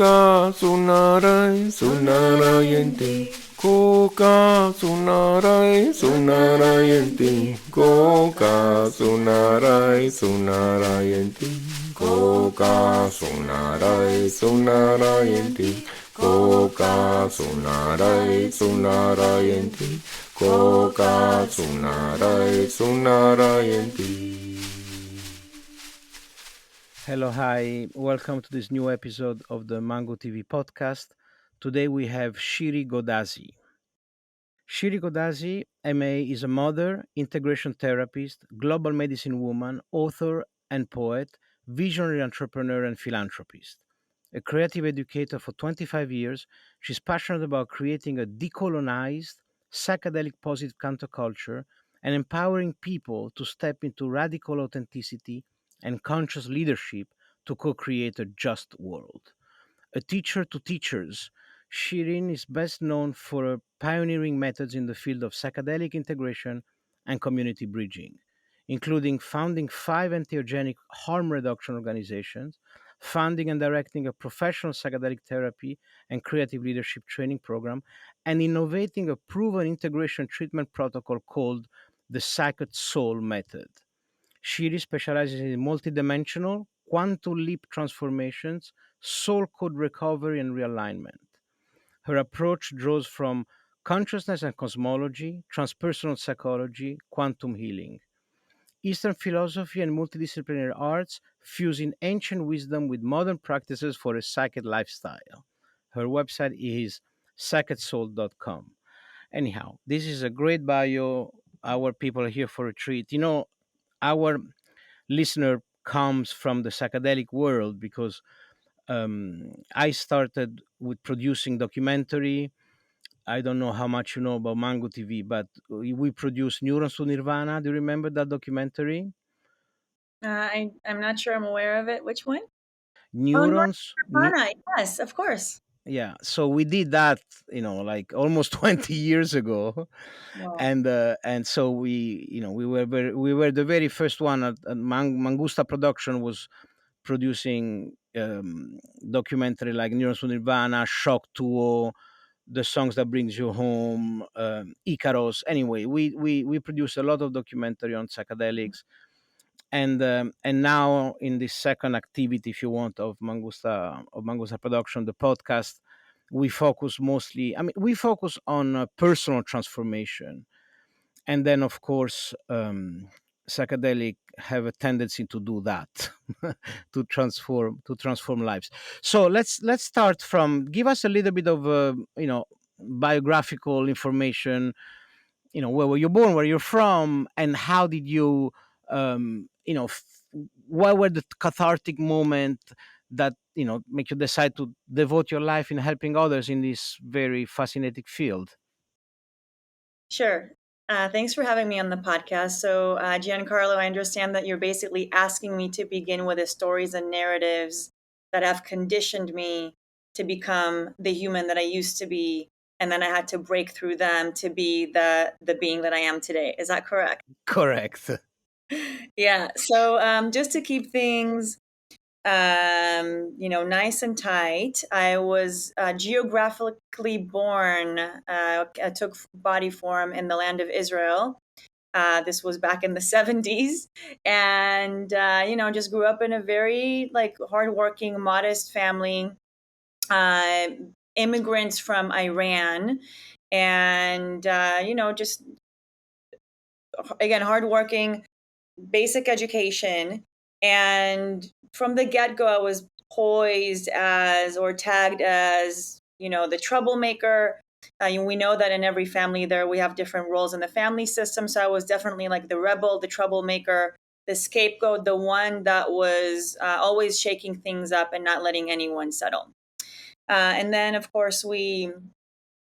Koka sunarai sunarayanti. Koka sunarai sunarayanti. Koka sunarai sunarayanti. Koka sunarai sunarayanti. Koka sunarai sunarayanti. Koka sunarai sunarayanti. Hello, hi. Welcome to this new episode of the Mango TV podcast. Today we have Shiri Godasi. Shiri Godasi, MA, is a mother, integration therapist, global medicine woman, author and poet, visionary entrepreneur, and philanthropist. A creative educator for 25 years, she's passionate about creating a decolonized, psychedelic positive counterculture and empowering people to step into radical authenticity and conscious leadership to co create a just world. A teacher to teachers, Shirin is best known for her pioneering methods in the field of psychedelic integration and community bridging, including founding five entheogenic harm reduction organizations, founding and directing a professional psychedelic therapy and creative leadership training program, and innovating a proven integration treatment protocol called the Psyched Soul Method. Shiri specializes in multidimensional, quantum leap transformations, soul code recovery, and realignment. Her approach draws from consciousness and cosmology, transpersonal psychology, quantum healing, Eastern philosophy, and multidisciplinary arts, fusing ancient wisdom with modern practices for a psychic lifestyle. Her website is psychedsoul.com. Anyhow, this is a great bio. Our people are here for a treat. Our listener comes from the psychedelic world because I started with producing documentary. I don't know how much you know about Mango TV, but we produced Neurons to Nirvana. Do you remember that documentary? I'm not sure I'm aware of it. Which one? Oh, North Neurons. Carolina. Yes, of course. Yeah, so we did that, like almost 20 years ago, Wow. and so we were the very first one at Mangusta Production was producing documentary like Neurons to Nirvana, Shock 2, the songs that brings you home, Icaros. Anyway, we produce a lot of documentary on psychedelics, and now in this second activity, if you want, of Mangusta Production, the podcast, we focus mostly. I mean, we focus on personal transformation, and then of course psychedelic have a tendency to do that to transform lives. So let's start from, give us a little bit of biographical information. Where were you born, where you're from, and how did you what were the cathartic moment that make you decide to devote your life in helping others in this very fascinating field. Sure. Thanks for having me on the podcast. So, Giancarlo, I understand that you're basically asking me to begin with the stories and narratives that have conditioned me to become the human that I used to be, and then I had to break through them to be the being that I am today. Is that correct? Correct. Yeah. So, just to keep things nice and tight. I was geographically born, I took body form in the land of Israel. This was back in the 70s. And, just grew up in a very like hardworking, modest family, uh, immigrants from Iran. And, just again, hardworking, basic education. And from the get go, I was poised as or tagged as, the troublemaker. We know that in every family there we have different roles in the family system. So I was definitely like the rebel, the troublemaker, the scapegoat, the one that was always shaking things up and not letting anyone settle. And then, of course, we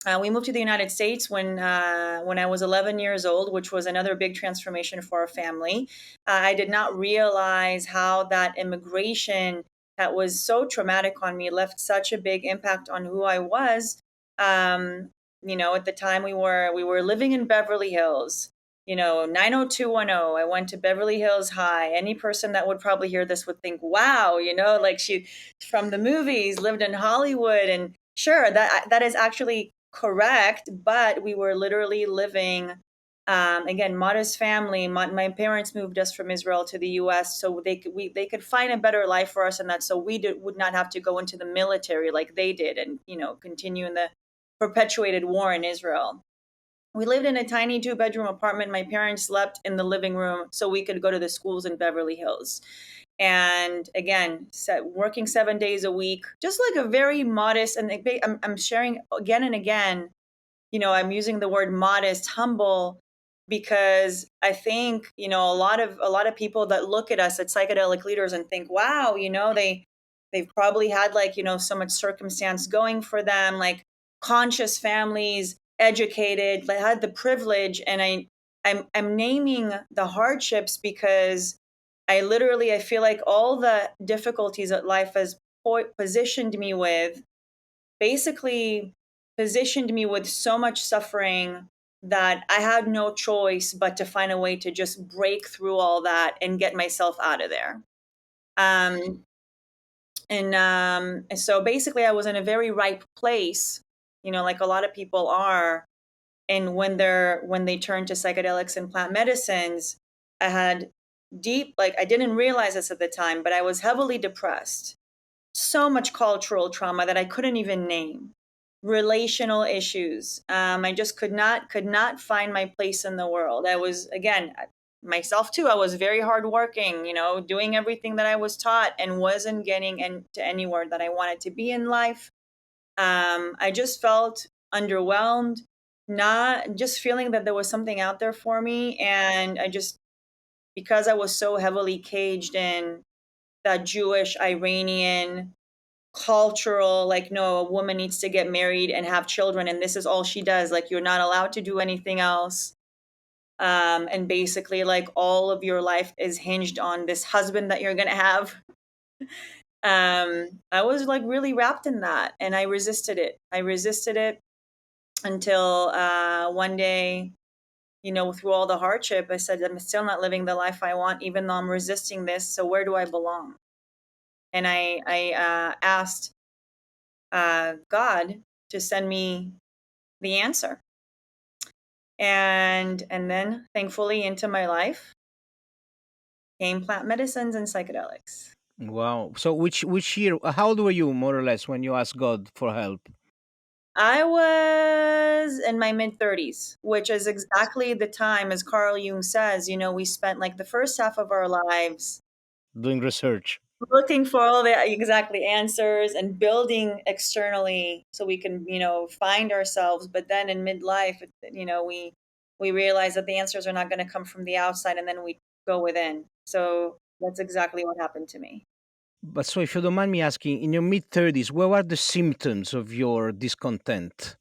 moved to the United States when I was 11 years old, which was another big transformation for our family. I did not realize how that immigration that was so traumatic on me left such a big impact on who I was. At the time we were living in Beverly Hills, 90210. I went to Beverly Hills High. Any person that would probably hear this would think, wow, like she from the movies lived in Hollywood. And sure, that is actually correct, but we were literally living, again, modest family. My parents moved us from Israel to the U.S. so they could find a better life for us, and that so would not have to go into the military like they did, and continue in the perpetuated war in Israel. We lived in a tiny 2-bedroom apartment. My parents slept in the living room so we could go to the schools in Beverly Hills. And again, working 7 days a week, just like a very modest, and I'm sharing again and again, I'm using the word modest, humble, because I think, a lot of people that look at us, at psychedelic leaders, and think, wow, they've probably had, like, so much circumstance going for them, like conscious families, educated, like had the privilege. And I'm naming the hardships because I feel like all the difficulties that life has positioned me with, basically positioned me with so much suffering, that I had no choice but to find a way to just break through all that and get myself out of there. Um, and so basically, I was in a very ripe place, like a lot of people are. And when they turn to psychedelics and plant medicines, I had deep, like, I didn't realize this at the time, but I was heavily depressed. So much cultural trauma that I couldn't even name. Relational issues. I just could not find my place in the world. I was, again, myself too. I was very hardworking, doing everything that I was taught, and wasn't getting to anywhere that I wanted to be in life. I just felt underwhelmed, not just feeling that there was something out there for me. And because I was so heavily caged in that Jewish, Iranian, cultural, like, no, a woman needs to get married and have children, and this is all she does. Like, you're not allowed to do anything else. And basically, like, all of your life is hinged on this husband that you're going to have. I was like really wrapped in that, and I resisted it. Until one day, through all the hardship, I said, I'm still not living the life I want, even though I'm resisting this. So where do I belong? And I asked God to send me the answer. And then, thankfully, into my life came plant medicines and psychedelics. Wow. So which year? How old were you, more or less, when you asked God for help? I was in my mid 30s, which is exactly the time, as Carl Jung says, we spent like the first half of our lives Doing research. looking for all the exactly answers and building externally so we can, find ourselves. But then in midlife, we realize that the answers are not going to come from the outside, and then we go within. So that's exactly what happened to me. But so, if you don't mind me asking, in your mid 30s, what were the symptoms of your discontent?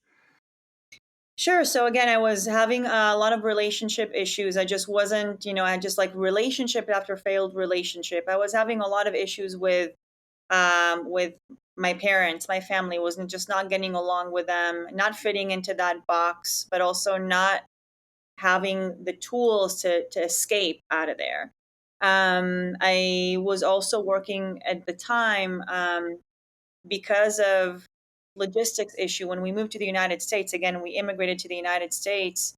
Sure. So again, I was having a lot of relationship issues. I just wasn't, I just, like, relationship after failed relationship. I was having a lot of issues with my parents. My family wasn't just not getting along with them, not fitting into that box, but also not having the tools to escape out of there. I was also working at the time, because of logistics issue. When we moved to the United States, again, we immigrated to the United States.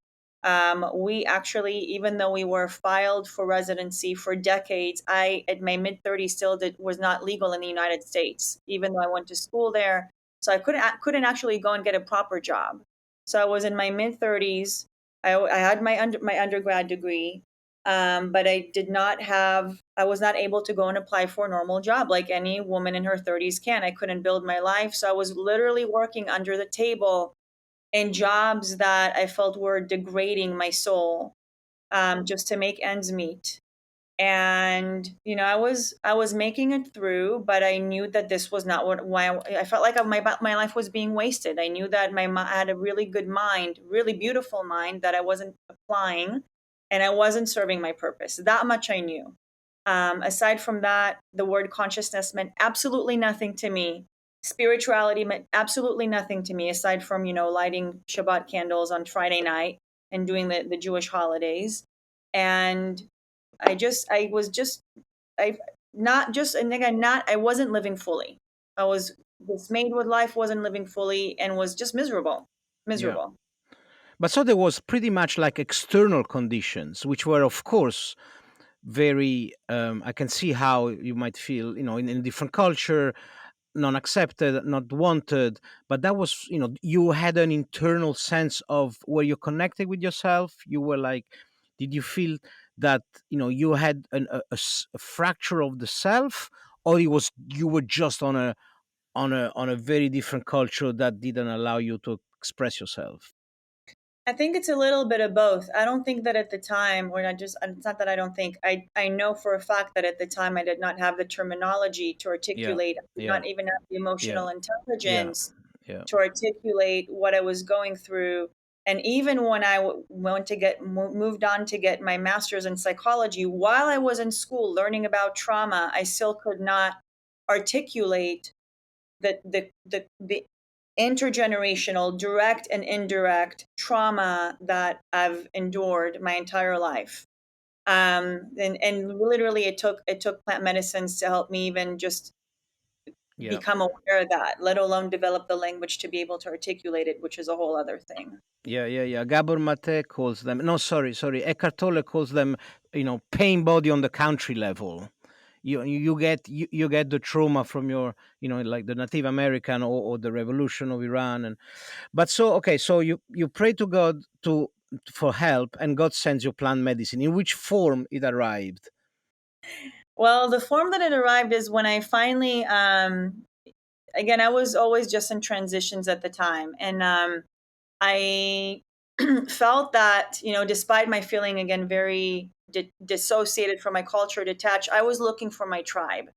We actually, even though we were filed for residency for decades, I, at my mid 30s, still was not legal in the United States, even though I went to school there. So I couldn't actually go and get a proper job. So I was in my mid 30s. I had my undergrad degree, but I was not able to go and apply for a normal job like any woman in her 30s can. I couldn't build my life. So I was literally working under the table in jobs that I felt were degrading my soul, just to make ends meet. And I was making it through, but I knew that this was not why I felt like my life was being wasted. I knew that I had a really good mind, really beautiful mind, that I wasn't applying, and I wasn't serving my purpose. That much I knew. Aside from that, the word consciousness meant absolutely nothing to me. Spirituality meant absolutely nothing to me, aside from lighting Shabbat candles on Friday night. and doing the Jewish holidays. And I was just, I not just, and again, not, I wasn't living fully. I was dismayed with life, wasn't living fully, and was just miserable, Yeah. miserable. But so there was pretty much like external conditions, which were, of course, very. I can see how you might feel, in a different culture, non accepted, not wanted. But that was, you had an internal sense of where you connected with yourself. You were like, did you feel that you had a fracture of the self, or it was you were just on a very different culture that didn't allow you to express yourself? I think it's a little bit of both. I don't think that at the time, or not just, it's not that I don't think, I know for a fact that at the time I did not have the terminology to Yeah, articulate, I did yeah, not even have the yeah, emotional yeah, intelligence yeah, to articulate what I was going through. And even when I went to moved on to get my master's in psychology, while I was in school learning about trauma, I still could not articulate the intergenerational, direct and indirect trauma that I've endured my entire life. And literally it took plant medicines to help me even just yeah, become aware of that, let alone develop the language to be able to articulate it, which is a whole other thing. yeah, yeah, yeah. Gabor Mate calls them. No, sorry. Eckhart Tolle calls them, pain body on the country level. You get the trauma from your, like the Native American, or the revolution of Iran. And but so okay, so you pray to God to for help, and God sends you plant medicine. In which form it arrived? Well, the form that it arrived is when I finally, again, I was always just in transitions at the time. And I felt that, despite my feeling, again, very dissociated from my culture, detached, I was looking for my tribe.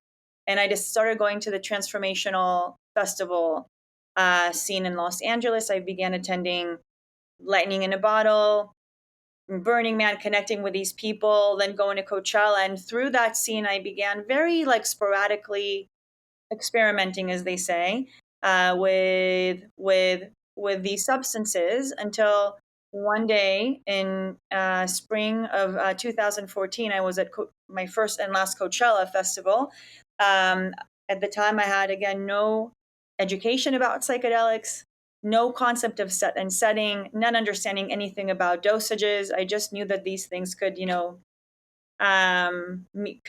And I just started going to the transformational festival scene in Los Angeles. I began attending Lightning in a Bottle, Burning Man, connecting with these people, then going to Coachella. And through that scene, I began very like sporadically experimenting, as they say, with these substances until one day in spring of 2014, I was at my first and last Coachella festival. Um, at the time, I had again no education about psychedelics, no concept of set and setting, not understanding anything about dosages. I just knew that these things could, could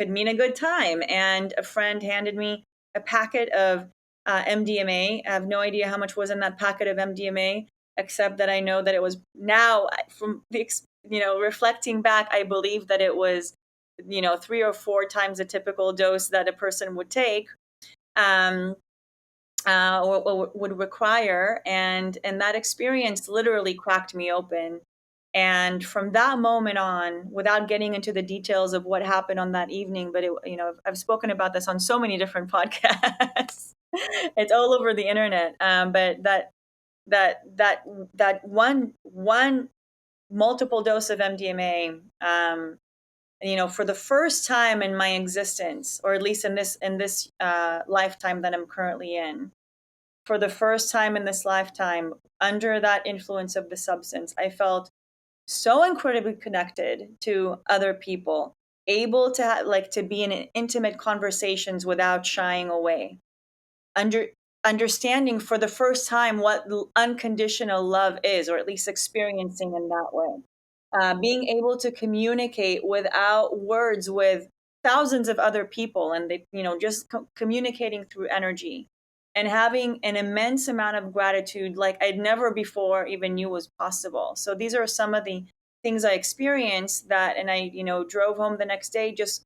mean a good time. And a friend handed me a packet of MDMA. I have no idea how much was in that packet of MDMA, except that I know that it was now from the, reflecting back, I believe that it was, 3 or 4 times the typical dose that a person would take. Um, or would require, and that experience literally cracked me open. And from that moment on, without getting into the details of what happened on that evening, but I've spoken about this on so many different podcasts. It's all over the internet. But that one multiple dose of MDMA, for the first time in my existence, or at least in this lifetime that I'm currently in, for the first time in this lifetime, under that influence of the substance, I felt so incredibly connected to other people, able to to be in intimate conversations without shying away, under understanding for the first time what unconditional love is, or at least experiencing in that way. Being able to communicate without words with thousands of other people, and they, just communicating through energy, and having an immense amount of gratitude like I'd never before even knew was possible. So these are some of the things I experienced that, and I, drove home the next day just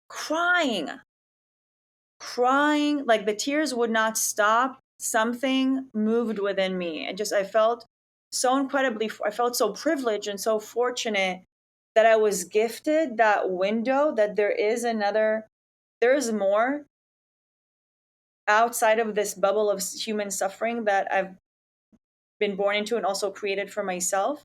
crying, crying, like the tears would not stop. Something moved within me. I felt so incredibly, I felt so privileged and so fortunate that I was gifted that window, that there is more outside of this bubble of human suffering that I've been born into and also created for myself.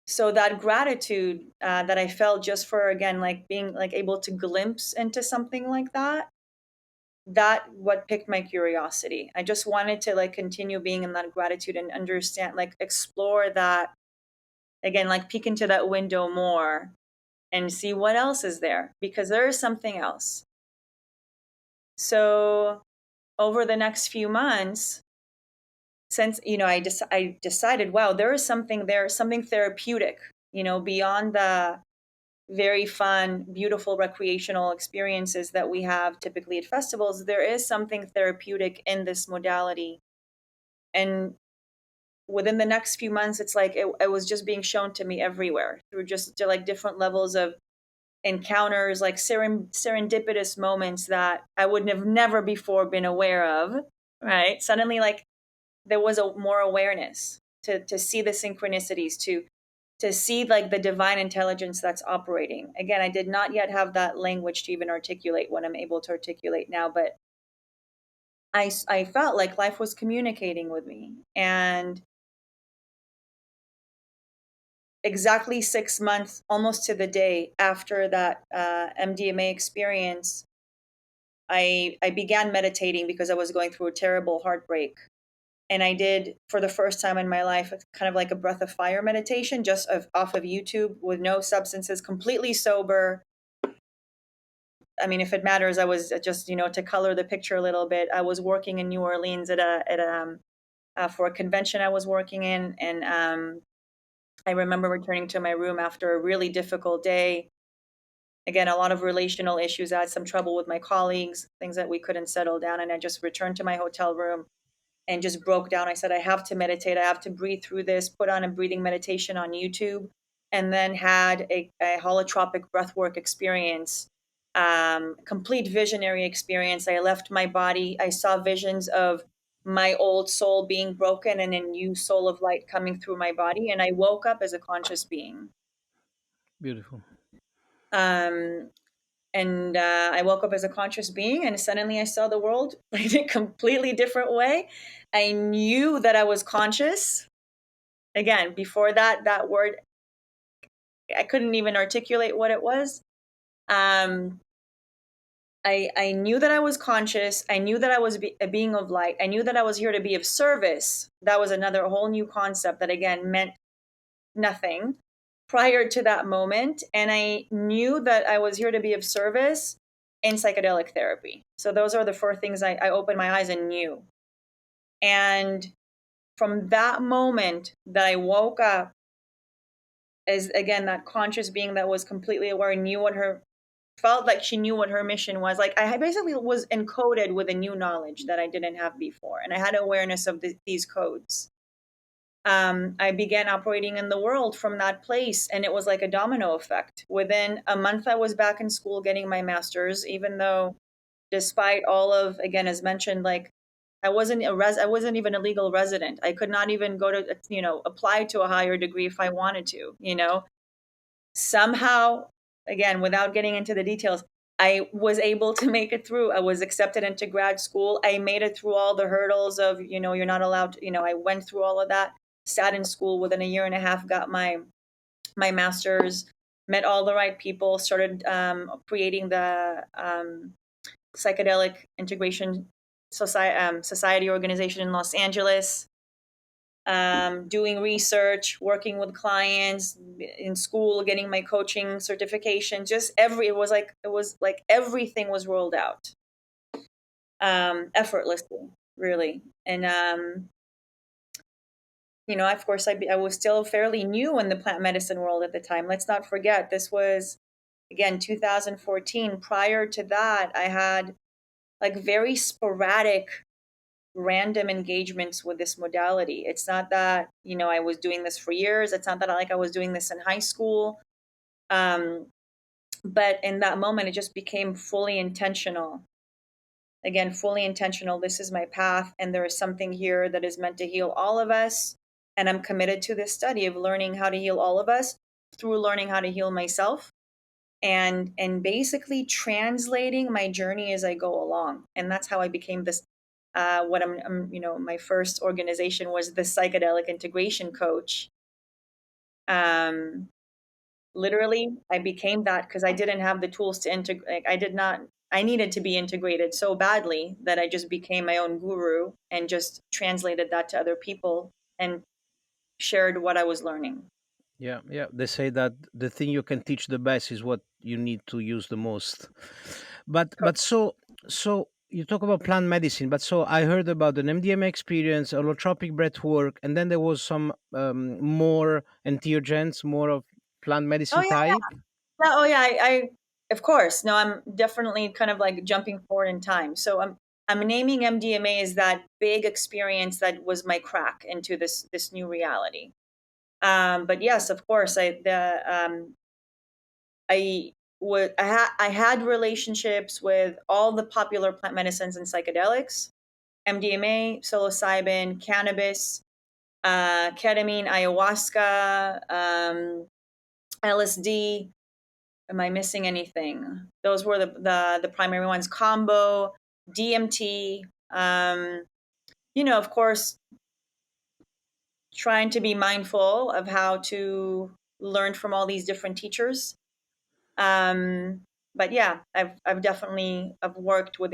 So that gratitude that I felt just for, again, like being like able to glimpse into something like that, that what piqued my curiosity. I just wanted to like continue being in that gratitude and understand, like explore that again, like peek into that window more and see what else is there, because there is something else. So over the next few months, since I decided, wow, there is something there, something therapeutic, beyond the very fun, beautiful recreational experiences that we have typically at festivals. There is something therapeutic in this modality. And within the next few months, it's like it was just being shown to me everywhere through just like different levels of encounters, like serendipitous moments that I would have never before been aware of, right? Suddenly, like there was a more awareness to see the synchronicities, to see like the divine intelligence that's operating. Again, I did not yet have that language to even articulate what I'm able to articulate now, but I felt like life was communicating with me. And exactly 6 months, almost to the day after that MDMA experience, I began meditating because I was going through a terrible heartbreak. And I did, for the first time in my life, kind of like a breath of fire meditation, just off of YouTube, with no substances, completely sober. I mean, if it matters, I was just, to color the picture a little bit. I was working in New Orleans for a convention I was working in, and I remember returning to my room after a really difficult day. Again, a lot of relational issues. I had some trouble with my colleagues, things that we couldn't settle down, and I just returned to my hotel room and just broke down. I said, I have to meditate. I have to breathe through this, put on a breathing meditation on YouTube, and then had a holotropic breathwork experience, complete visionary experience. I left my body. I saw visions of my old soul being broken and a new soul of light coming through my body. And I woke up as a conscious being. Beautiful. Um, and I woke up as a conscious being, and suddenly I saw the world in a completely different way. I knew that I was conscious. Again, before that word, I couldn't even articulate what it was. Um, I knew that I was conscious. I knew that I was a being of light. I knew that I was here to be of service. That was another whole new concept that again meant nothing prior to that moment. And I knew that I was here to be of service in psychedelic therapy. So those are the four things I opened my eyes and knew. And from that moment that I woke up as, again, that conscious being that was completely aware, knew what her, felt like she knew what her mission was. Like I basically was encoded with a new knowledge that I didn't have before. And I had awareness of these codes. I began operating in the world from that place, and it was like a domino effect. Within a month, I was back in school getting my master's, even though, despite all of, again, as mentioned, like I wasn't even a legal resident. I could not even go to, apply to a higher degree if I wanted to. Somehow, again, without getting into the details, I was able to make it through. I was accepted into grad school. I made it through all the hurdles of, you're not allowed to, I went through all of that, sat in school within a year and a half, got my master's, met all the right people, started creating the psychedelic integration society organization in Los Angeles, doing research, working with clients in school, getting my coaching certification. Just it was like everything was rolled out effortlessly, really. And of course, I was still fairly new in the plant medicine world at the time. Let's not forget, this was again 2014. Prior to that, I had like very sporadic random engagements with this modality. It's not that, I was doing this for years. It's not that I was doing this in high school. But in that moment, it just became fully intentional. Again, fully intentional. This is my path, and there is something here that is meant to heal all of us. And I'm committed to this study of learning how to heal all of us through learning how to heal myself, and basically translating my journey as I go along. And that's how I became this. What my first organization was the psychedelic integration coach. Literally, I became that because I didn't have the tools to integrate. I did not I needed to be integrated so badly that I just became my own guru and just translated that to other people and shared what I was learning. Yeah, yeah. They say that the thing you can teach the best is what you need to use the most. But you talk about plant medicine, but so I heard about an MDMA experience, holotropic breath work, and then there was some more entheogens, more of plant Oh medicine yeah, type. oh yeah. I of course. No, I'm definitely kind of like jumping forward in time. So I'm naming MDMA as that big experience that was my crack into this new reality. But yes, of course, I had relationships with all the popular plant medicines and psychedelics, MDMA, psilocybin, cannabis, ketamine, ayahuasca, LSD. Am I missing anything? Those were the primary ones. Combo, DMT. Of course, trying to be mindful of how to learn from all these different teachers. Um, but yeah, I've definitely I've worked with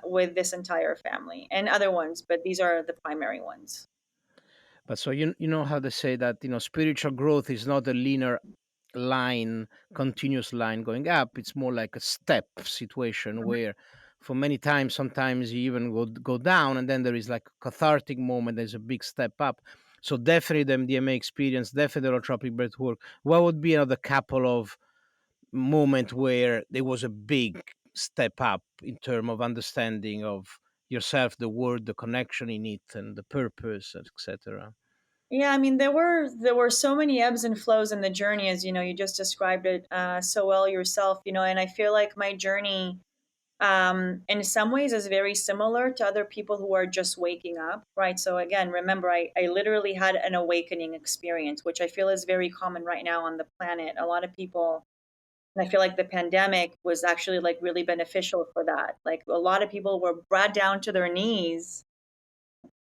with this entire family and other ones, but these are the primary ones. But so you know how they say that spiritual growth is not a linear line, continuous line going up. It's more like a step situation where, for many times, sometimes you even go down, and then there is like a cathartic moment. There's a big step up. So definitely the MDMA experience, definitely the holotropic breath work. What would be another couple of moment where there was a big step up in terms of understanding of yourself, the world, the connection in it, and the purpose, etc. Yeah, I mean there were so many ebbs and flows in the journey, as you just described it so well yourself. And I feel like my journey, in some ways, is very similar to other people who are just waking up, right? So again, remember, I literally had an awakening experience, which I feel is very common right now on the planet. A lot of people, and I feel like the pandemic was actually like really beneficial for that. Like a lot of people were brought down to their knees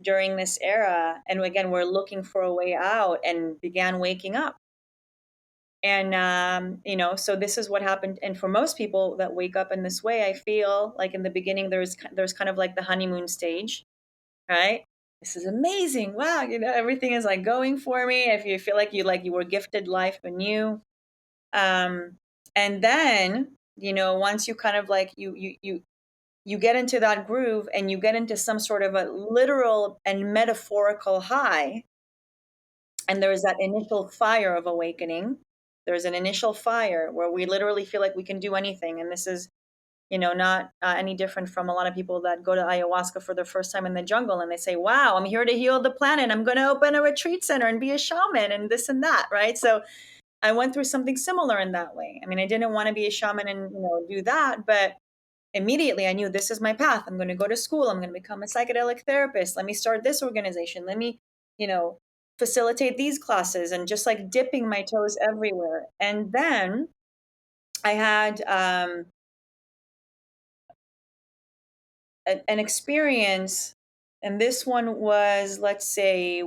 during this era, and again, we're looking for a way out and began waking up. And so this is what happened. And for most people that wake up in this way, I feel like in the beginning there's kind of like the honeymoon stage, right? This is amazing. Wow, everything is like going for me. If you feel like you were gifted life anew. Um, and then, once you kind of like you get into that groove and you get into some sort of a literal and metaphorical high, and there's that initial fire of awakening. There's an initial fire where we literally feel like we can do anything, and this is not any different from a lot of people that go to ayahuasca for the first time in the jungle and they say, wow, I'm here to heal the planet, I'm going to open a retreat center and be a shaman and this and that, right? So I went through something similar in that way. I mean, I didn't want to be a shaman and do that, but immediately I knew this is my path. I'm going to go to school. I'm going to become a psychedelic therapist. Let me start this organization. Let me, you know, facilitate these classes, and just like dipping my toes everywhere. And then I had an experience, and this one was, let's say,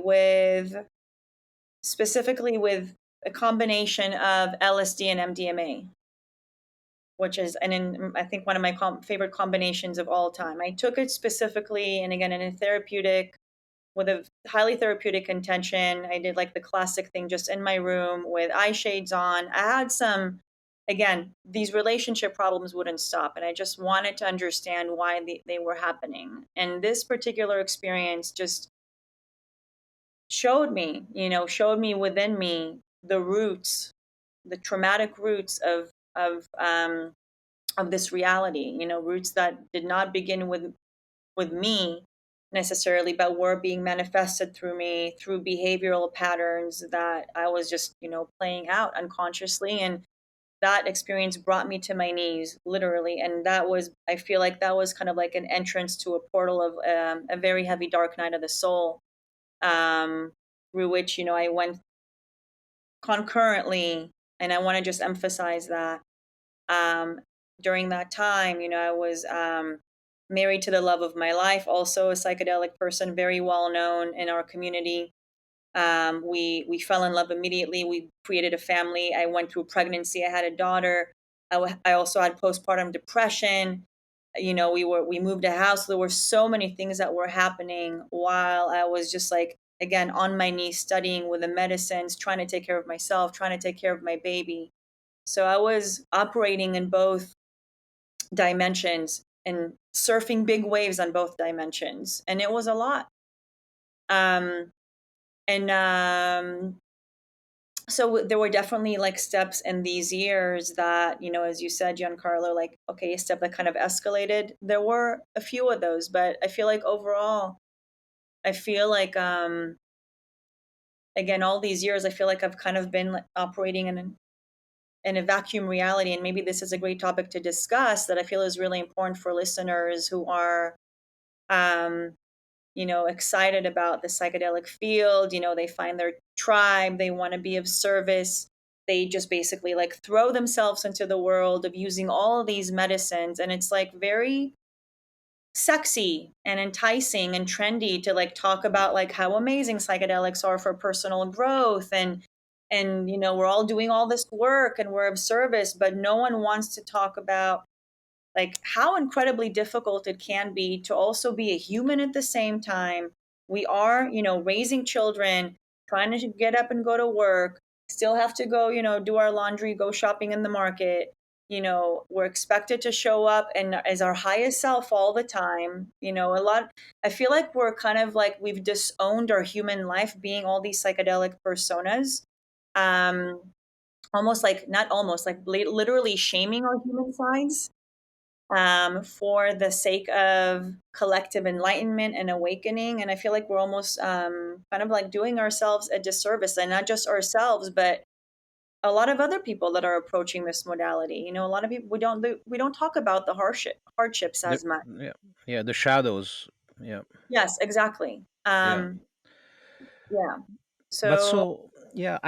specifically with a combination of LSD and MDMA, which is, I think, one of my favorite combinations of all time. I took it specifically, and again, in a therapeutic, with a highly therapeutic intention. I did like the classic thing, just in my room with eye shades on. I had some, again, these relationship problems wouldn't stop, and I just wanted to understand why they were happening. And this particular experience just showed me within me the roots, the traumatic roots of this reality. Roots that did not begin with me necessarily, but were being manifested through me through behavioral patterns that I was just playing out unconsciously. And that experience brought me to my knees, literally. And I feel like that was kind of like an entrance to a portal of a very heavy dark night of the soul, um, through which I went concurrently. And I want to just emphasize that um, during that time, I was married to the love of my life, also a psychedelic person, very well known in our community. We fell in love immediately. We created a family. I went through pregnancy. I had a daughter. I also had postpartum depression. We moved a house. There were so many things that were happening while I was just like, again, on my knees studying with the medicines, trying to take care of myself, trying to take care of my baby. So I was operating in both dimensions and surfing big waves on both dimensions, and it was a lot. um and So there were definitely like steps in these years that, as you said, Giancarlo, like, okay, a step that kind of escalated. There were a few of those, but I feel like overall, I feel like, again, all these years, I feel like I've kind of been like, operating in a vacuum reality. And maybe this is a great topic to discuss that I feel is really important for listeners who are, um, excited about the psychedelic field. They find their tribe, they want to be of service. They just basically like throw themselves into the world of using all of these medicines. And it's like very sexy and enticing and trendy to like talk about like how amazing psychedelics are for personal growth, and we're all doing all this work and we're of service, but no one wants to talk about like how incredibly difficult it can be to also be a human at the same time. We are, raising children, trying to get up and go to work, still have to go, do our laundry, go shopping in the market. We're expected to show up and as our highest self all the time. A lot, I feel like we're kind of like we've disowned our human life being all these psychedelic personas. Um, Almost like, not almost, like literally shaming our human sides, for the sake of collective enlightenment and awakening. And I feel like we're almost, kind of like doing ourselves a disservice, and not just ourselves, but a lot of other people that are approaching this modality. A lot of people, we don't talk about the hardships The, as much. yeah, yeah, the shadows. Yeah, Yes, exactly. yeah. Yeah. But So. so yeah,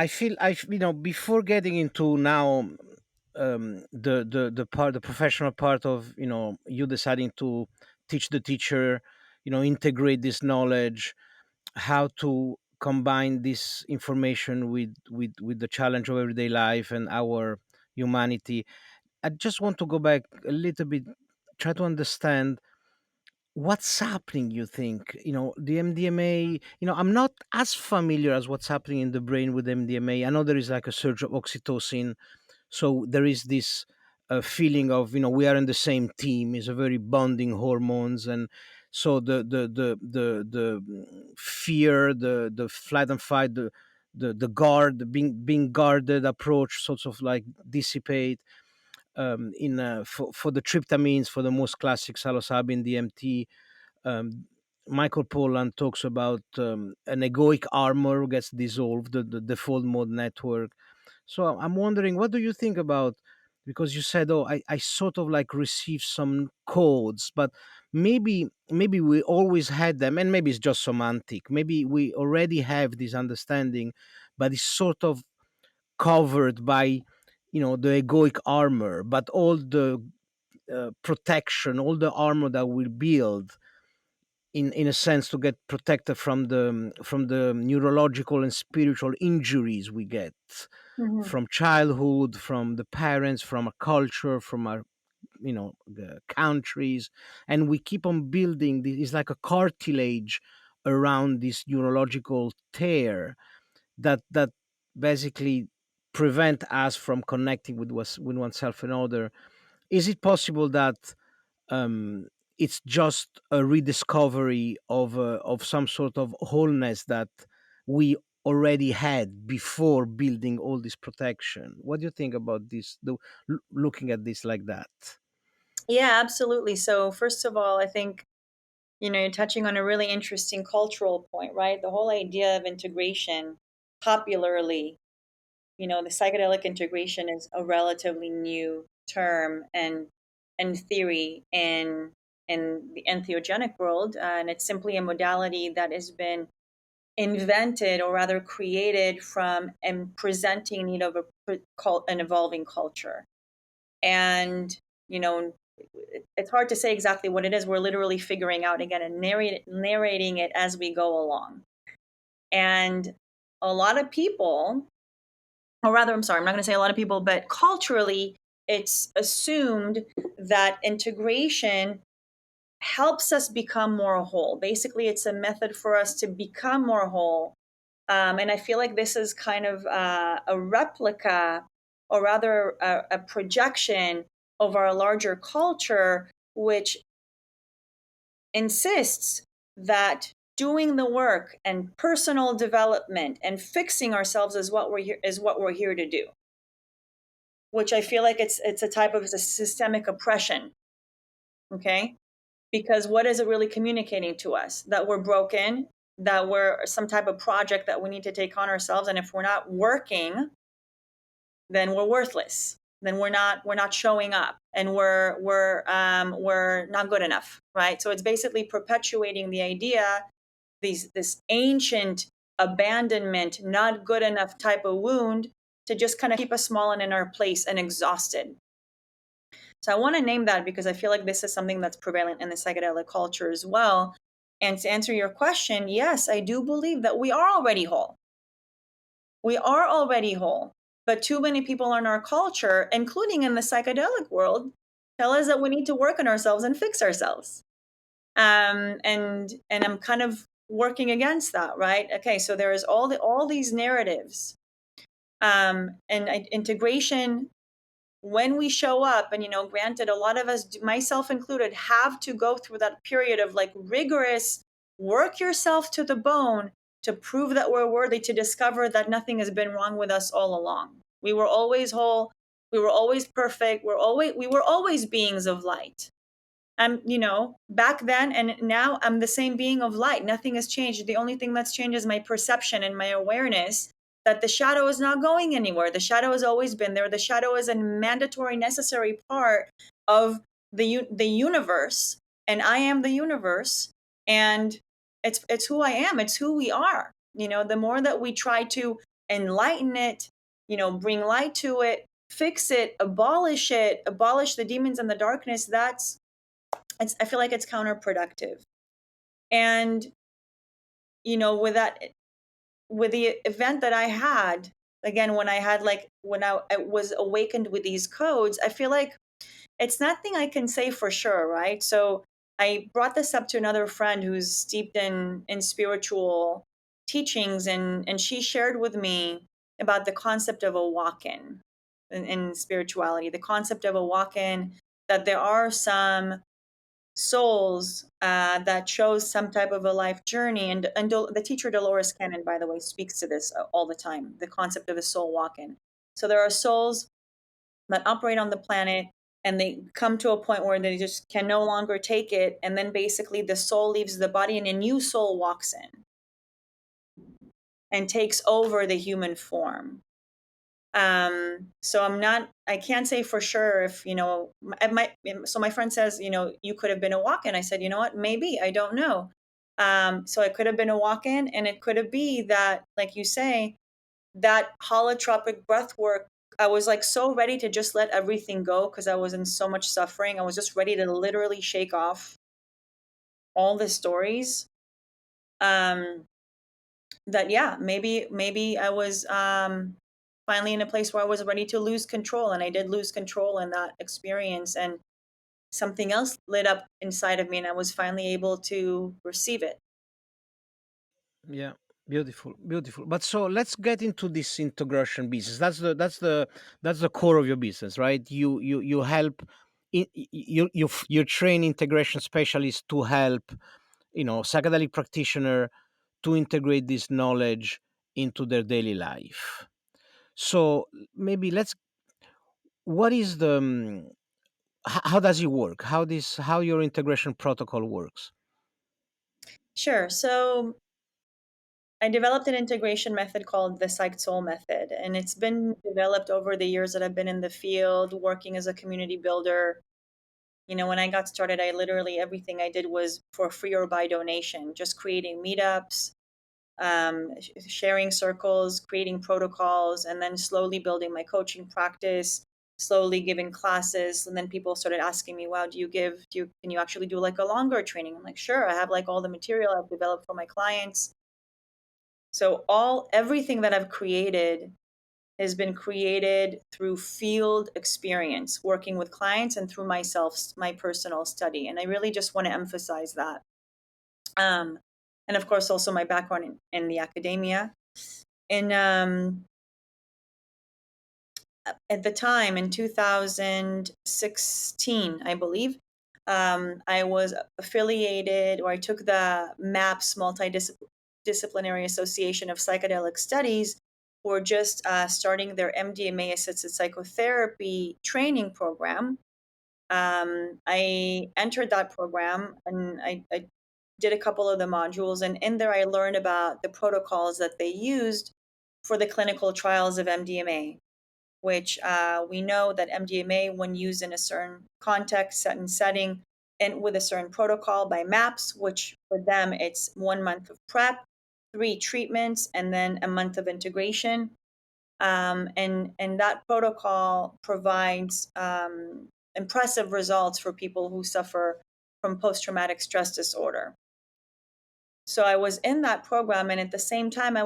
before getting into now the part, the professional part of you deciding to teach the teacher, integrate this knowledge, how to combine this information with the challenge of everyday life and our humanity. I just want to go back a little bit, try to understand what's happening. You think the MDMA, I'm not as familiar as what's happening in the brain with MDMA. I know there is like a surge of oxytocin, so there is this feeling of we are in the same team, is a very bonding hormones. And so the fear, the flight and fight, the guard, being guarded approach sorts of like dissipate. In For the tryptamines, for the most classic psilocybin DMT, um, Michael Pollan talks about an egoic armor gets dissolved, the default mode network. So I'm wondering, what do you think about? Because you said, "Oh, I sort of like received some codes, but maybe we always had them, and maybe it's just semantic. Maybe we already have this understanding, but it's sort of covered by, the egoic armor, but all the protection, all the armor that we build." In a sense, to get protected from the neurological and spiritual injuries we get Mhm. from childhood, from the parents, from a culture, from our the countries. And we keep on building this. It's like a cartilage around this neurological tear that basically prevent us from connecting with oneself and other. Is it possible that um, it's just a rediscovery of some sort of wholeness that we already had before building all this protection? What do you think about this? Looking at this like that. Yeah, absolutely. So first of all, I think, you're touching on a really interesting cultural point, right? The whole idea of integration, popularly, the psychedelic integration is a relatively new term and theory in the entheogenic world, and it's simply a modality that has been invented, or rather created from and presenting need of an evolving culture. And you know it's hard to say exactly what it is. We're literally figuring out, again, and narrating it as we go along. And a lot of people, or rather, I'm sorry, I'm not going to say a lot of people, but culturally, it's assumed that integration helps us become more whole. Basically, it's a method for us to become more whole. And I feel like this is kind of a replica, or rather a projection of our larger culture, which insists that doing the work and personal development and fixing ourselves is what we're here to do. Which I feel like it's a type of a systemic oppression. Okay, because what is it really communicating to us? That we're broken, that we're some type of project that we need to take on ourselves, and if we're not working, then we're worthless. Then we're not showing up, and we're not good enough, right? So it's basically perpetuating the idea, this ancient abandonment, not good enough type of wound, to just kind of keep us small and in our place and exhausted. So I want to name that because I feel like this is something that's prevalent in the psychedelic culture as well. And to answer your question, yes, I do believe that we are already whole. We are already whole. But too many people in our culture, including in the psychedelic world, tell us that we need to work on ourselves and fix ourselves. And I'm kind of working against that, right? Okay, so there is all these narratives, and integration. When we show up, and granted, a lot of us, myself included, have to go through that period of like rigorous work yourself to the bone to prove that we're worthy, to discover that nothing has been wrong with us all along. We were always whole, we were always perfect, we were always beings of light. Back then and now, I'm the same being of light. Nothing has changed. The only thing that's changed is my perception and my awareness that the shadow is not going anywhere. The shadow has always been there. The shadow is a mandatory, necessary part of the universe, and I am the universe, and it's who I am. It's who we are. The more that we try to enlighten it, bring light to it, fix it, abolish the demons and the darkness, I feel like it's counterproductive. And with the event that I had, again, when I was awakened with these codes, I feel like it's nothing I can say for sure, right? So I brought this up to another friend who's steeped in spiritual teachings, and she shared with me about the concept of a walk-in in spirituality, the concept of a walk-in, that there are some souls that chose some type of a life journey. And the teacher Dolores Cannon, by the way, speaks to this all the time, the concept of a soul walk-in. So there are souls that operate on the planet, and they come to a point where they just can no longer take it, and then basically the soul leaves the body and a new soul walks in and takes over the human form. So I can't say for sure if, so my friend says, you could have been a walk-in. I said, you know what, maybe, I don't know. So it could have been a walk-in, and it could have be that, like you say, that holotropic breath work. I was like so ready to just let everything go because I was in so much suffering. I was just ready to literally shake off all the stories. That yeah, maybe I was finally in a place where I was ready to lose control, and I did lose control in that experience, and something else lit up inside of me, and I was finally able to receive it. Yeah, beautiful, beautiful. But so let's get into this integration business. That's the core of your business, right? You help. You train integration specialists to help psychedelic practitioner to integrate this knowledge into their daily life. So maybe let's. What is the how does it work? How your integration protocol works? Sure. So I developed an integration method called the psyched soul method, and it's been developed over the years that I've been in the field working as a community builder. When I got started, I literally, everything I did was for free or by donation, just creating meetups, sharing circles, creating protocols, and then slowly building my coaching practice, slowly giving classes. And then people started asking me, wow, can you actually do like a longer training? I'm like, sure, I have like all the material I've developed for my clients. So everything that I've created has been created through field experience, working with clients, and through myself, my personal study. And I really just want to emphasize that. Um, and of course, also my background in the academia. In At the time in 2016, I believe, I was affiliated, or I took the MAPS Multidisciplinary Association of Psychedelic Studies, who were just starting their MDMA assisted psychotherapy training program. I entered that program, and I did a couple of the modules, and in there I learned about the protocols that they used for the clinical trials of MDMA, which we know that MDMA, when used in a certain context, certain setting, and with a certain protocol by MAPS, which for them it's 1 month of prep, 3 treatments, and then a month of integration. And that protocol provides impressive results for people who suffer from post-traumatic stress disorder. So I was in that program, and at the same time, I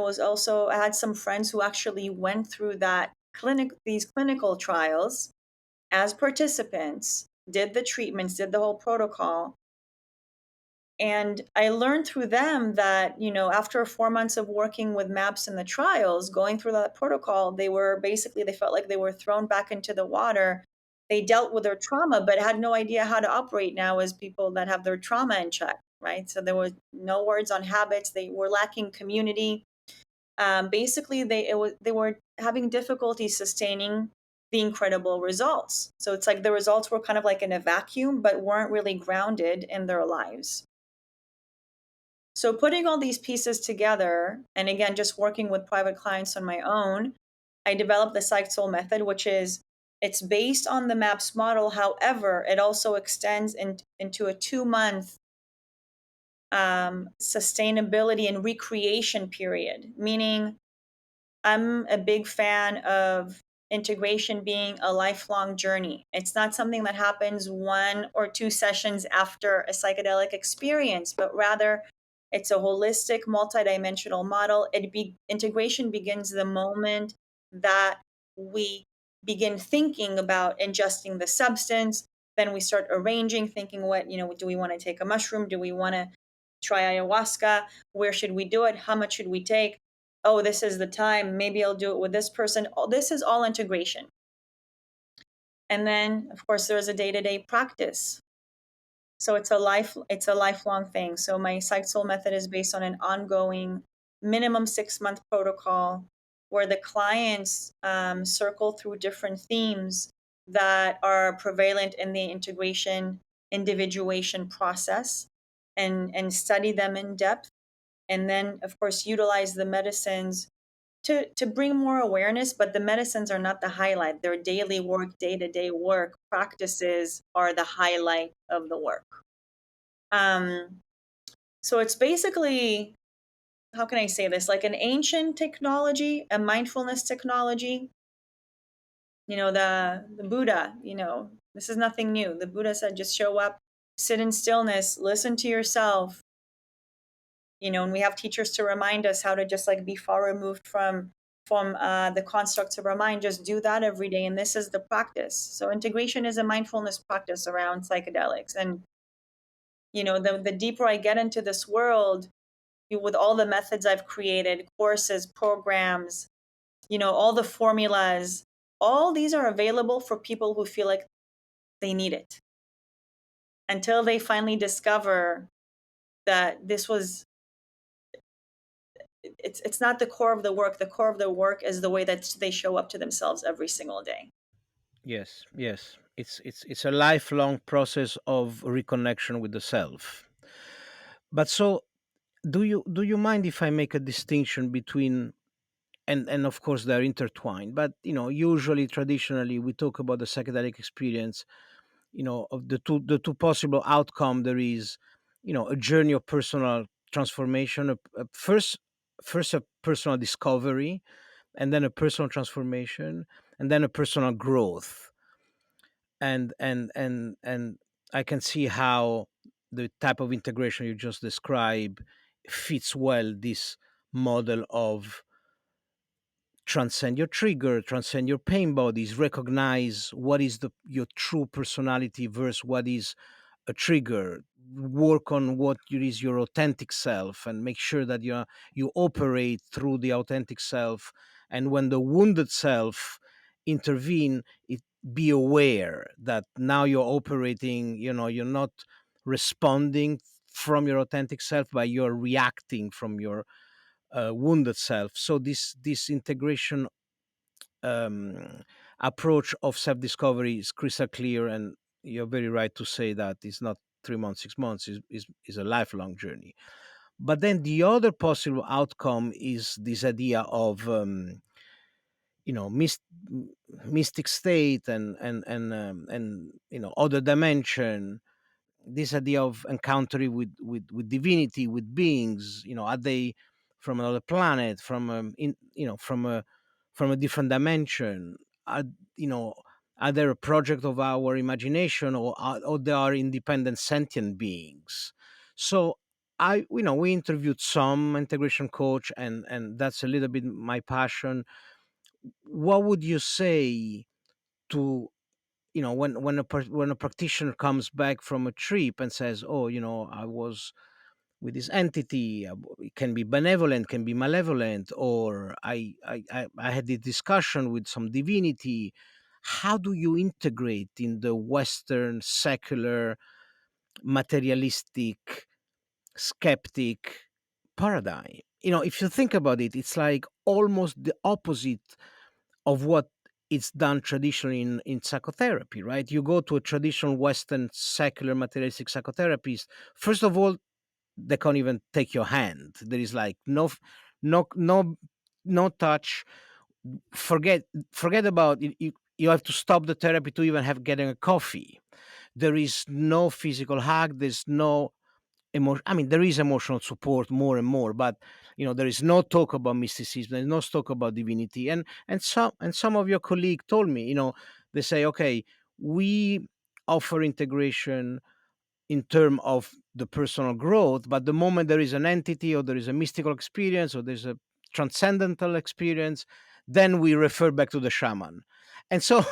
had some friends who actually went through these clinical trials as participants, did the treatments, did the whole protocol. And I learned through them that, after 4 months of working with MAPS in the trials, going through that protocol, they felt like they were thrown back into the water. They dealt with their trauma, but had no idea how to operate now as people that have their trauma in check, right? So there was no words on habits. They were lacking community. Basically, they were having difficulty sustaining the incredible results. So it's like the results were kind of like in a vacuum, but weren't really grounded in their lives. So putting all these pieces together, and again, just working with private clients on my own, I developed the Psyched Soul method, which is it's based on the MAPS model. However, it also extends into a 2 month sustainability and recreation period, meaning I'm a big fan of integration being a lifelong journey. It's not something that happens 1 or 2 sessions after a psychedelic experience, but rather it's a holistic, multidimensional model. Integration begins the moment that we begin thinking about ingesting the substance. Then we start arranging, thinking do we want to take a mushroom? Do we want to try ayahuasca? Where should we do it? How much should we take? Oh, this is the time. Maybe I'll do it with this person. Oh, this is all integration. And then, of course, there's a day-to-day practice. So it's a lifelong thing. So my Psych Soul method is based on an ongoing minimum 6 month protocol where the clients circle through different themes that are prevalent in the integration individuation process, and study them in depth. And then, of course, utilize the medicines to bring more awareness, but the medicines are not the highlight. Their daily work, day-to-day work practices are the highlight of the work. So it's basically, how can I say this, like an ancient technology, a mindfulness technology. The Buddha, this is nothing new. The Buddha said, just show up, sit in stillness, listen to yourself. And we have teachers to remind us how to just like be far removed from the constructs of our mind. Just do that every day, and this is the practice. So integration is a mindfulness practice around psychedelics. And the deeper I get into this world, with all the methods I've created, courses, programs, all the formulas, all these are available for people who feel like they need it, until they finally discover that it's not the core of the work. The core of the work is the way that they show up to themselves every single day. Yes, yes. It's a lifelong process of reconnection with the self. But so, do you mind if I make a distinction between, and of course they're intertwined, but usually traditionally we talk about the psychedelic experience, of the two possible outcome. There is a journey of personal transformation, first a personal discovery, and then a personal transformation, and then a personal growth. And I can see how the type of integration you just described fits well this model of transcend your trigger, transcend your pain bodies, recognize what is your true personality versus what is a trigger, work on what is your authentic self, and make sure that you operate through the authentic self. And when the wounded self intervene, it be aware that now you're operating, you're not responding from your authentic self, but you're reacting from your wounded self. So this integration um, approach of self-discovery is crystal clear, and you're very right to say that it's not 3 months, 6 months, is a lifelong journey. But then the other possible outcome is this idea of you know myst- mystic state and other dimension, this idea of encountering with divinity, with beings. Are they from another planet, from from a different dimension? Are you know are they a project of our imagination, or they are independent sentient beings? So we interviewed some integration coach, and that's a little bit my passion. What would you say to when a practitioner comes back from a trip and says, "Oh, I was with this entity. It can be benevolent, can be malevolent, or I had this discussion with some divinity." How do you integrate in the Western secular materialistic skeptic paradigm? If you think about it, it's like almost the opposite of what it's done traditionally in psychotherapy, right? You go to a traditional Western secular materialistic psychotherapist. First of all, they can't even take your hand. There is like no, no, no touch. Forget about it. You have to stop the therapy to even have getting a coffee. There is no physical hug. There's no emotion. I mean, there is emotional support more and more, but there is no talk about mysticism. There's no talk about divinity. And some of your colleagues told me, they say, okay, we offer integration in terms of the personal growth, but the moment there is an entity, or there is a mystical experience, or there's a transcendental experience, then we refer back to the shaman. And so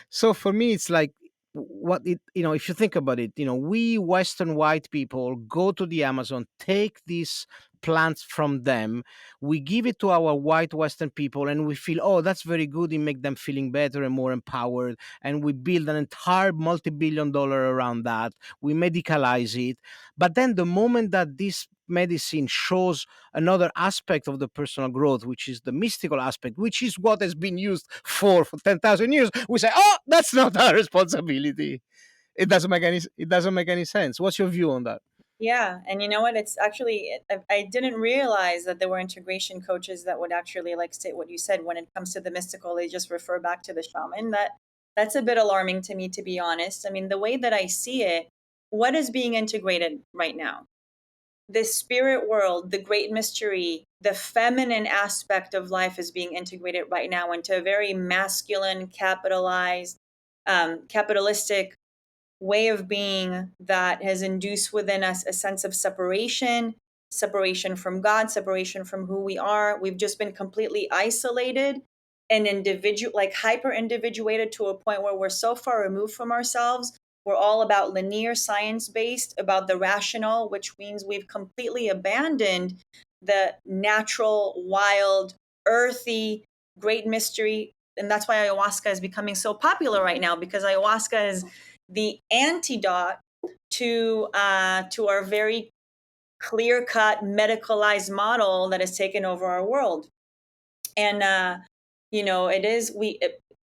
so for me, it's like, what it if you think about it, we Western white people go to the Amazon, take these plants from them, we give it to our white Western people, and we feel, oh, that's very good, it make them feeling better and more empowered, and we build an entire multi-billion-dollar around that. We medicalize it. But then the moment that this medicine shows another aspect of the personal growth, which is the mystical aspect, which is what has been used for 10,000 years, we say, oh, that's not our responsibility. It doesn't make any sense. What's your view on that? Yeah, and you know what? It's actually I didn't realize that there were integration coaches that would actually like say what you said. When it comes to the mystical, they just refer back to the shaman. That's a bit alarming to me, to be honest. I mean, the way that I see it, what is being integrated right now? The spirit world, the great mystery, the feminine aspect of life is being integrated right now into a very masculine, capitalistic way of being that has induced within us a sense of separation from God, separation from who we are. We've just been completely isolated and individual, like hyper individuated, to a point where we're so far removed from ourselves. We're all about linear, science based, about the rational, which means we've completely abandoned the natural, wild, earthy, great mystery. And that's why ayahuasca is becoming so popular right now, because ayahuasca is the antidote to our very clear cut medicalized model that has taken over our world. And it is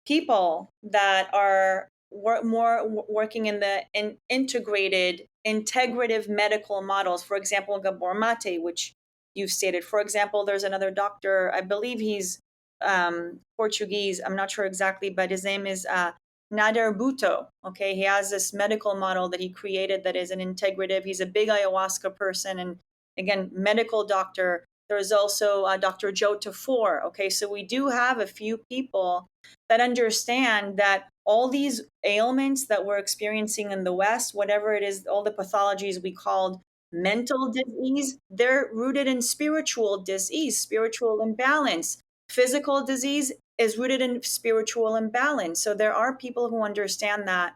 people that are working in the integrative medical models. For example, Gabor Mate, which you've stated. For example, there's another doctor, I believe he's Portuguese, I'm not sure exactly, but his name is Nader Bhutto. Okay, he has this medical model that he created that is an integrative. He's a big ayahuasca person, and again, medical doctor. There's also Dr. Joe Tafur. Okay, so we do have a few people that understand that all these ailments that we're experiencing in the West, whatever it is, all the pathologies we called mental disease, they're rooted in spiritual disease, spiritual imbalance. physical disease is rooted in spiritual imbalance. So there are people who understand that.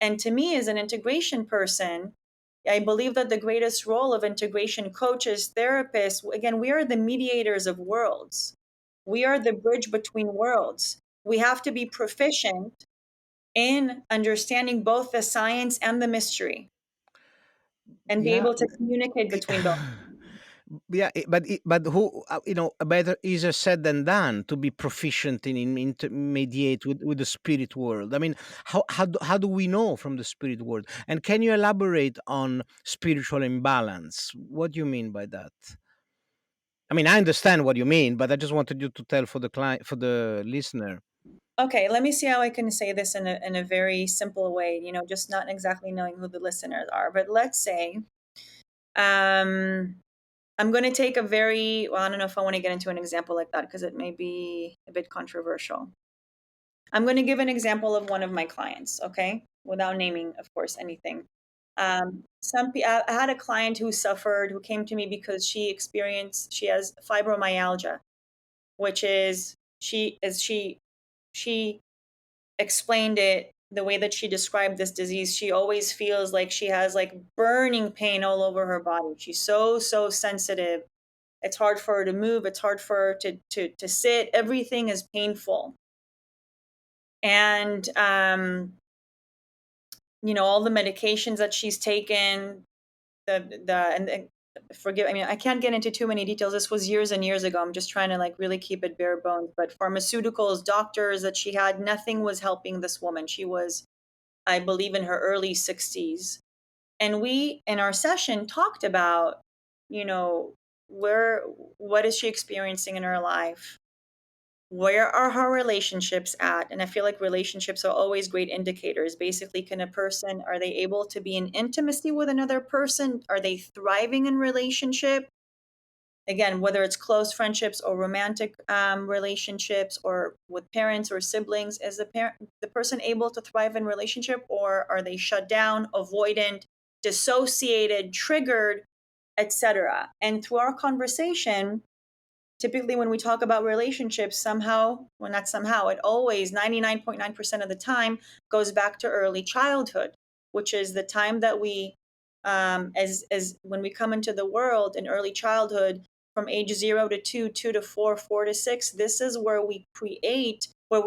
And to me, as an integration person, I believe that the greatest role of integration coaches, therapists, again, we are the mediators of worlds. We are the bridge between worlds. We have to be proficient in understanding both the science and the mystery and be Yeah. able to communicate between both. Yeah, but who, better easier said than done to be proficient in intermediate with the spirit world. I mean, how do we know from the spirit world? And can you elaborate on spiritual imbalance? What do you mean by that? I mean, I understand what you mean, but I just wanted you to tell for the client, for the listener. Okay, let me see how I can say this in a very simple way, just not exactly knowing who the listeners are. But let's say um, I'm going to take a very, well, I don't know if I want to get into an example like that because it may be a bit controversial. I'm going to give an example of one of my clients, okay, without naming, of course, anything. I had a client who came to me because she has fibromyalgia, which is she explained it the way that she described this disease. She always feels like she has like burning pain all over her body. She's so sensitive. It's hard for her to move. It's hard for her to sit. Everything is painful. And all the medications that she's taken, and forgive, I mean, I can't get into too many details. This was years and years ago. I'm just trying to like really keep it bare bones. But pharmaceuticals, doctors that she had, nothing was helping this woman. She was, I believe, in her early 60s. And we, in our session, talked about, you know, what is she experiencing in her life? Where are her relationships at? And I feel like relationships are always great indicators. Basically, are they able to be in intimacy with another person? Are they thriving in relationship? Again, whether it's close friendships or romantic relationships or with parents or siblings, is the person able to thrive in relationship, or are they shut down, avoidant, dissociated, triggered, etc.? And through our conversation, typically when we talk about relationships, it always 99.9% of the time goes back to early childhood, which is the time that we as when we come into the world in early childhood, from age 0 to 2, 2 to 4, 4 to 6. This is where we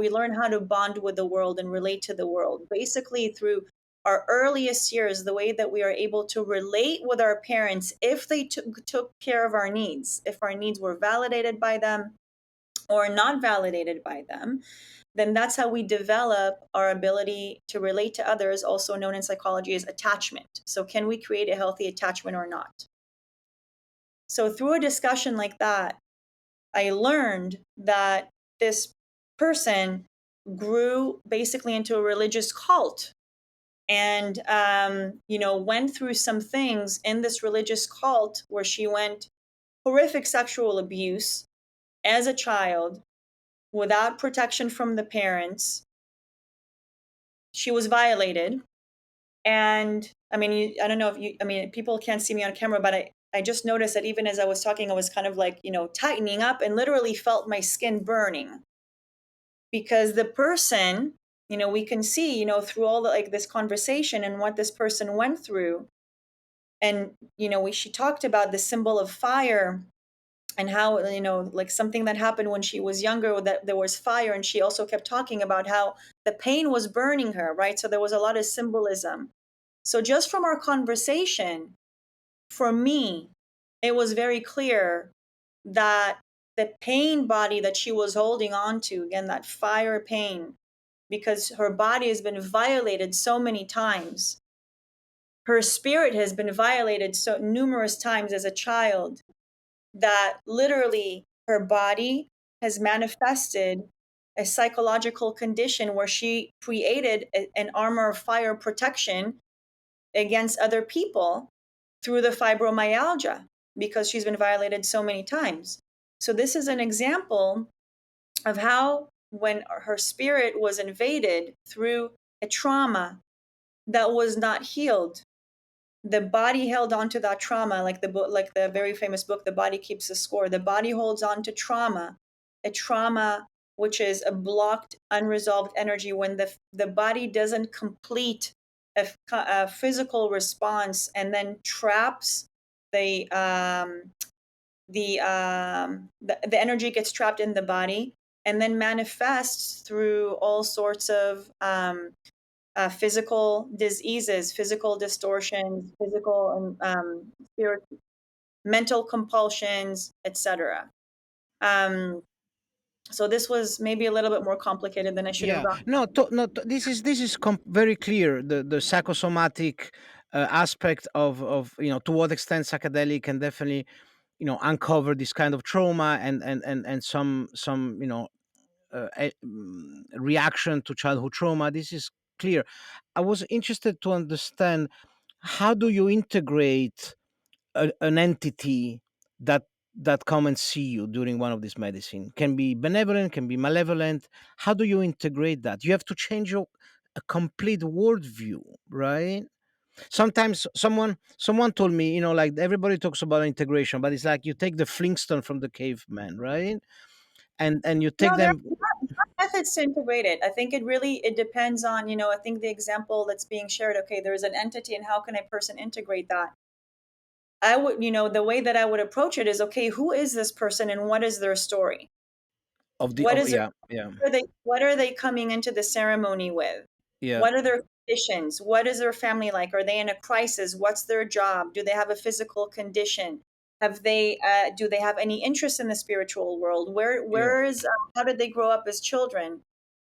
learn how to bond with the world and relate to the world, basically through our earliest years. The way that we are able to relate with our parents, if they took care of our needs, if our needs were validated by them or not validated by them, then that's how we develop our ability to relate to others, also known in psychology as attachment. So can we create a healthy attachment or not? So through a discussion like that, I learned that this person grew basically into a religious cult, and went through some things in this religious cult where she went horrific sexual abuse as a child without protection from the parents. She was violated. And I mean, I don't know if you, I mean, people can't see me on camera, but I just noticed that even as I was talking, I was kind of like, tightening up and literally felt my skin burning, because the person, we can see, through all the, like, this conversation and what this person went through. And, she talked about the symbol of fire and how, like something that happened when she was younger, that there was fire. And she also kept talking about how the pain was burning her, right? So there was a lot of symbolism. So just from our conversation, for me, it was very clear that the pain body that she was holding on to, again, that fire pain, because her body has been violated so many times. Her spirit has been violated so numerous times as a child, that literally her body has manifested a psychological condition where she created an armor of fire protection against other people through the fibromyalgia, because she's been violated so many times. So this is an example of how, when her spirit was invaded through a trauma that was not healed, the body held on to that trauma, like the book, like the very famous book, The Body Keeps the Score. The body holds on to trauma a trauma, which is a blocked, unresolved energy, when the body doesn't complete a physical response and then traps the the energy gets trapped in the body and then manifests through all sorts of physical diseases, physical distortions, physical spirit, mental compulsions, etc. Um, so this was maybe a little bit more complicated than I should have Yeah, gone. no, this is very clear. The psychosomatic aspect of to what extent psychedelic can definitely uncover this kind of trauma and some reaction to childhood trauma. This is clear. I was interested to understand, how do you integrate an entity that come and see you during one of these medicine? Can be benevolent, can be malevolent. How do you integrate that? You have to change your a complete worldview, right? Sometimes someone told me, like, everybody talks about integration, but it's like you take the Flintstone from the caveman, right? And you No, take there are them. methods to integrate it. I think it depends on, I think the example that's being shared, okay, there's an entity and how can a person integrate that? I would, the way that I would approach it is, okay, who is this person and what is their story? Of the What of is their, Yeah, yeah, what are they coming into the ceremony with? yeah, What are their conditions? What is their family like? Are they in a crisis? What's their job? Do they have a physical condition? Have they do they have any interest in the spiritual world? yeah, Where is how did they grow up as children?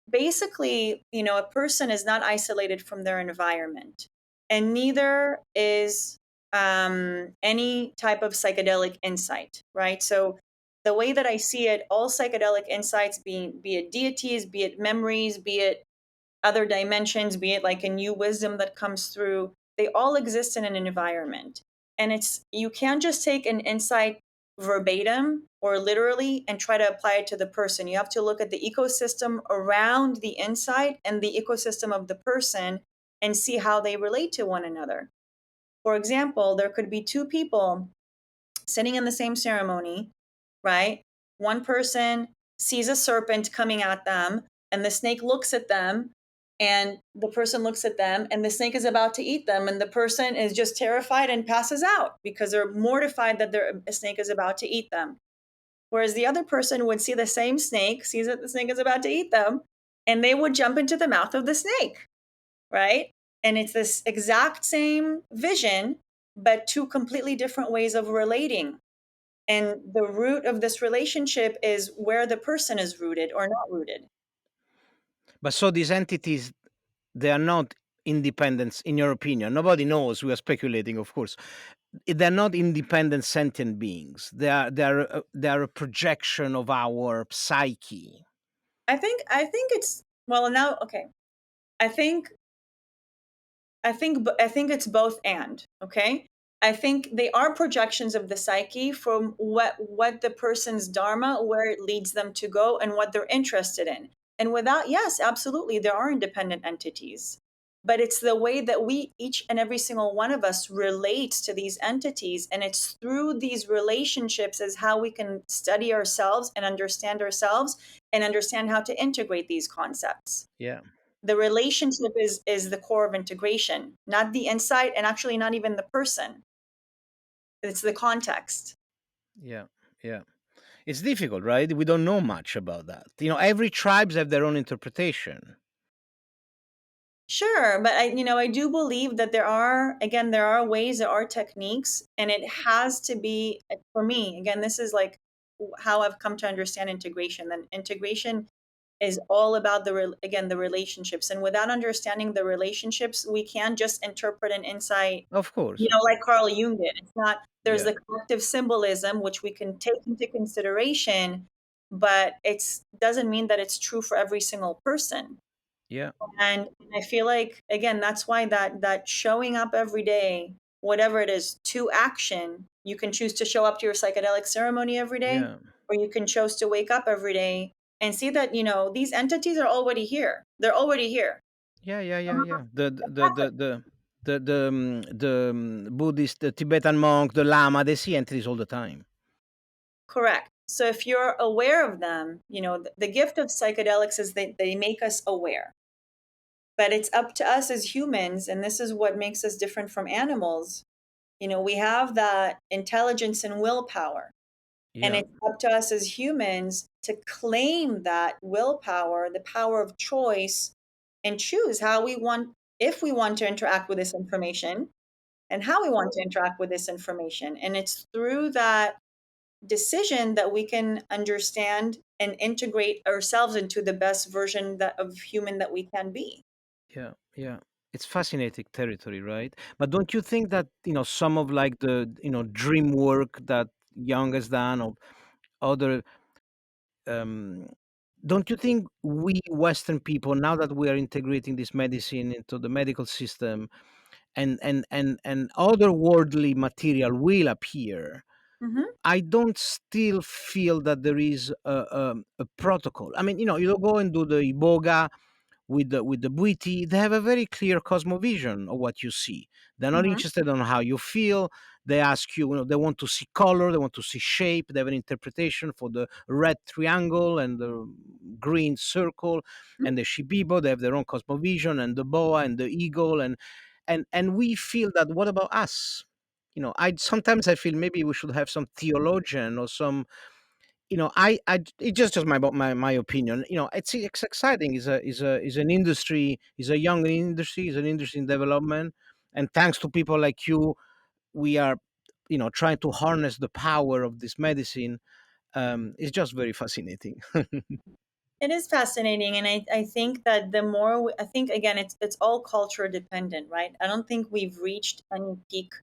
Basically, a person is not isolated from their environment, and neither is any type of psychedelic insight, right? So, the way that I see it, all psychedelic insights, be it deities, be it memories, be it other dimensions, be it like a new wisdom that comes through, they all exist in an environment. And you can't just take an insight verbatim or literally and try to apply it to the person. You have to look at the ecosystem around the insight and the ecosystem of the person and see how they relate to one another. For example, there could be two people sitting in the same ceremony, right? One person sees a serpent coming at them, and the snake looks at them, and the person looks at them, and the snake is about to eat them, and the person is just terrified and passes out because they're mortified that a snake is about to eat them. Whereas the other person would see the same snake, sees that the snake is about to eat them, and they would jump into the mouth of the snake, right? And it's this exact same vision, but two completely different ways of relating. And the root of this relationship is where the person is rooted or not rooted. but so these entities, they are not independent, in your opinion. Nobody knows, we are speculating, of course. They're not independent sentient beings. They are a projection of our psyche. I think it's well now okay. I think I think it's both and, okay? I think they are projections of the psyche from what the person's dharma, where it leads them to go and what they're interested in. And without, yes, absolutely, there are independent entities. But it's the way that we, each and every single one of us, relates to these entities. And it's through these relationships is how we can study ourselves and understand how to integrate these concepts. Yeah, The relationship is the core of integration, not the insight, and actually not even the person. It's the context. yeah, yeah. It's difficult, right? We don't know much about that. Every tribes have their own interpretation. Sure, but I do believe that there are ways, there are techniques, and it has to be, for me, again, this is like how I've come to understand integration. Then integration is all about again, the relationships, and without understanding the relationships, we can't just interpret an insight, Of course. like Carl Jung did. It's not, there's Yeah, the collective symbolism, which we can take into consideration, but it's doesn't mean that it's true for every single person. yeah, And I feel like, again, that's why that showing up every day, whatever it is, to action, you can choose to show up to your psychedelic ceremony every day, yeah, or you can choose to wake up every day and see that, these entities are already here. They're already here. yeah, yeah, yeah, yeah. The Buddhist, the Tibetan monk, the Lama, they see entities all the time. Correct. So if you're aware of them, the gift of psychedelics is that they make us aware. But it's up to us as humans, and this is what makes us different from animals. We have that intelligence and willpower. And Yeah, it's up to us as humans to claim that willpower, the power of choice, and choose how we want, if we want to interact with this information and how we want to interact with this information. And it's through that decision that we can understand and integrate ourselves into the best version of human that we can be. yeah, yeah. It's fascinating territory, right? But don't you think that, some of like the, dream work that Young has done, or other, um, don't you think we Western people, now that we are integrating this medicine into the medical system, and otherworldly material will appear, Hmm. I don't still feel that there is a protocol. I mean, you go and do the iboga with the Buiti. They have a very clear cosmovision of what you see. They're not Hmm. interested on how you feel. They ask you, they want to see color, they want to see shape. They have an interpretation for the red triangle and the green circle and the shibibo. They have their own cosmovision, and the boa and the eagle, and we feel that. What about us? I sometimes I feel maybe we should have some theologian or some, it's just my opinion. It's exciting. Is an industry, is a young industry, is an industry in development, and thanks to people like you, we are, trying to harness the power of this medicine. It's just very fascinating. It is fascinating, and I think that the more I think again, it's all culture dependent, right? I don't think we've reached any peak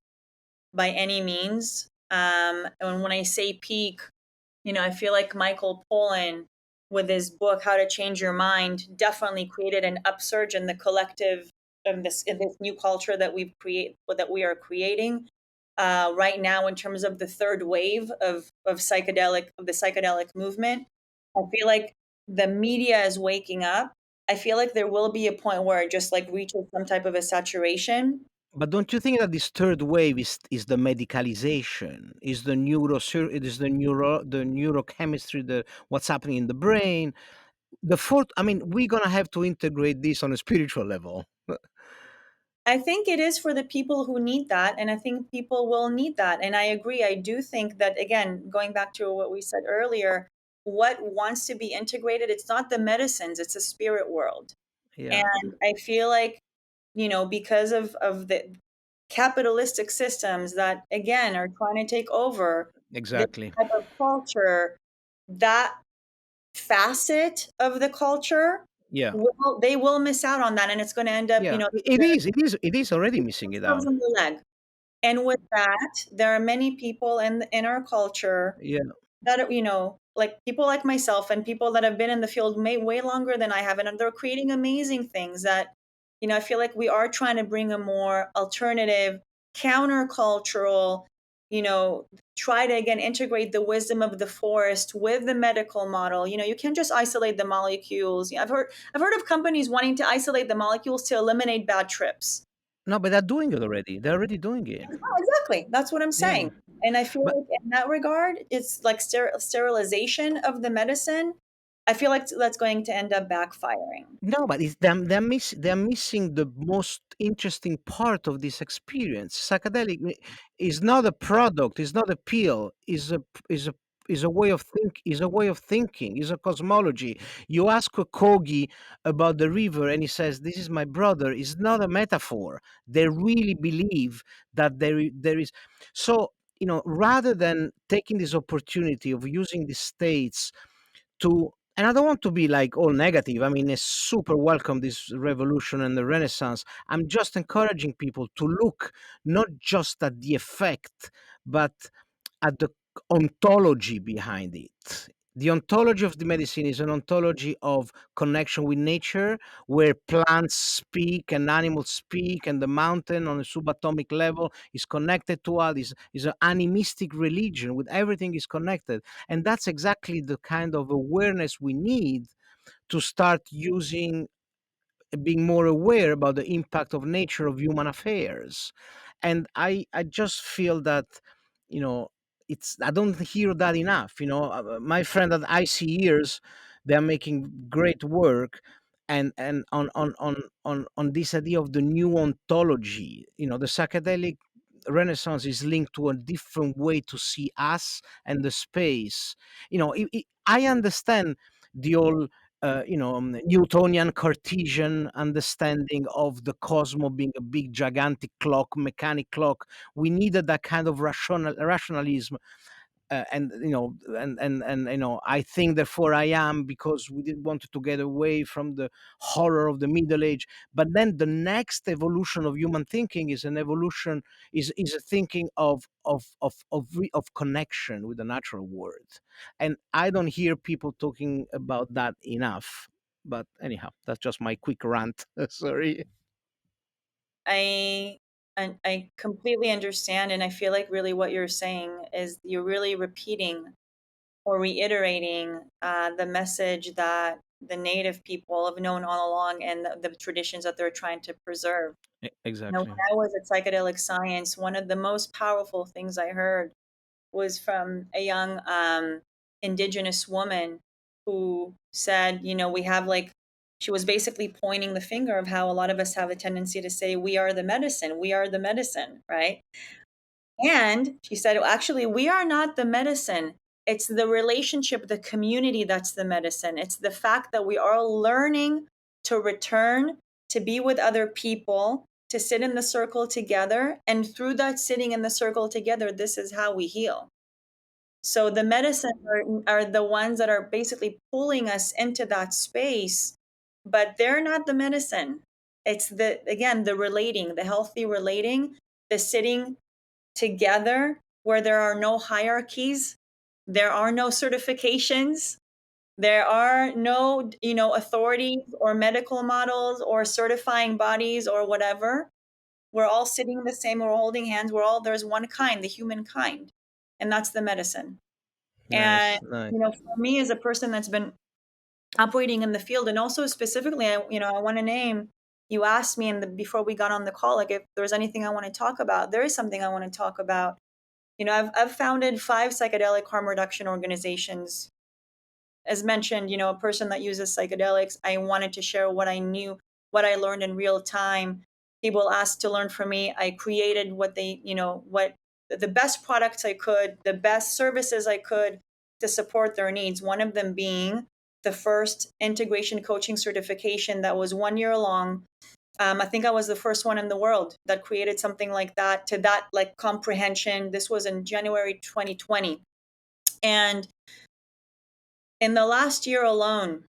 by any means. And when I say peak, I feel like Michael Pollan, with his book How to Change Your Mind, definitely created an upsurge in the collective of this new culture that we are creating right now in terms of the third wave of the psychedelic movement. I feel like the media is waking up. I feel like there will be a point where it just like reaches some type of a saturation. But don't you think that this third wave is the medicalization, is the it is the neurochemistry, the what's happening in the brain? The fourth, I mean, we're gonna have to integrate this on a spiritual level. I think it is for the people who need that, and I think people will need that. And I agree. I do think that, again, going back to what we said earlier, what wants to be integrated, it's not the medicines, it's a spirit world. Yeah, And I feel like, because of the capitalistic systems that, again, are trying to take over this exactly. type of culture, that facet of the culture, Yeah, they will miss out on that. And it's going to end up, yeah. It is already missing it themselves out. in the leg. And with that, there are many people in our culture Yeah. that are, like people like myself and people that have been in the field way longer than I have, and they're creating amazing things that, I feel like we are trying to bring a more alternative, countercultural, try to again integrate the wisdom of the forest with the medical model. You can't just isolate the molecules. I've heard of companies wanting to isolate the molecules to eliminate bad trips. No, but they're doing it already. They're already doing it. Oh, exactly. That's what I'm Yeah. saying. And I feel But like in that regard, it's like sterilization of the medicine. I feel like that's going to end up backfiring. no, but it's them. They're missing the most interesting part of this experience. Is not a product. Is not a pill. Is a is a way of thinking. Is a cosmology. You ask a corgi about the river, and he says, "This is my brother." Is not a metaphor. They really believe that there is. So, rather than taking this opportunity of using the states to, and I don't want to be like all negative. I mean, it's super welcome, this revolution and the renaissance. I'm just encouraging people to look not just at the effect, but at the ontology behind it. The ontology of the medicine is an ontology of connection with nature, where plants speak and animals speak, and the mountain on a subatomic level is connected to us. Is an animistic religion with everything is connected, and that's exactly the kind of awareness we need to start using, being more aware about the impact of nature of human affairs. And I just feel that, you know it's I don't hear that enough. My friend at IC Ears, they're making great work, and on this idea of the new ontology. The psychedelic renaissance is linked to a different way to see us and the space. I understand the old Newtonian Cartesian understanding of the cosmos being a big gigantic clock, mechanic clock. We needed that kind of rationalism, and I think therefore I am, because we didn't want to get away from the horror of the Middle Age. But then the next evolution of human thinking is an evolution, is a thinking of connection with the natural world, and I don't hear people talking about that enough. But anyhow, that's just my quick rant. Sorry. I I completely understand, and I feel like really what you're saying is you're really repeating or reiterating the message that the native people have known all along, and the traditions that they're trying to preserve. When Exactly. I was at psychedelic science, one of the most powerful things I heard was from a young indigenous woman who said, we have like, she was basically pointing the finger of how a lot of us have a tendency to say, we are the medicine, right? And she said, "Well, actually, we are not the medicine. It's the relationship, the community that's the medicine. It's the fact that we are learning to return, to be with other people, to sit in the circle together. And through that sitting in the circle together, this is how we heal." So the medicine are the ones that are basically pulling us into that space, but they're not the medicine. It's again, the relating, the healthy relating, the sitting together where there are no hierarchies, there are no certifications, there are no, authorities or medical models or certifying bodies or whatever. We're all sitting the same, we're holding hands, there's one kind, the human kind, and that's the medicine. And Nice, nice. for me as a person that's been operating in the field, and also specifically, I want to name, you asked me before we got on the call, like if there's anything I want to talk about. There is something I want to talk about. I've founded 5 psychedelic harm reduction organizations. As mentioned, a person that uses psychedelics, I wanted to share what I knew, what I learned in real time. People asked to learn from me. I created what the best products I could, the best services I could to support their needs. One of them being the first integration coaching certification that was 1 year long. I think I was the first one in the world that created something like that, to that like comprehension. This was in January 2020. And in the last year alone,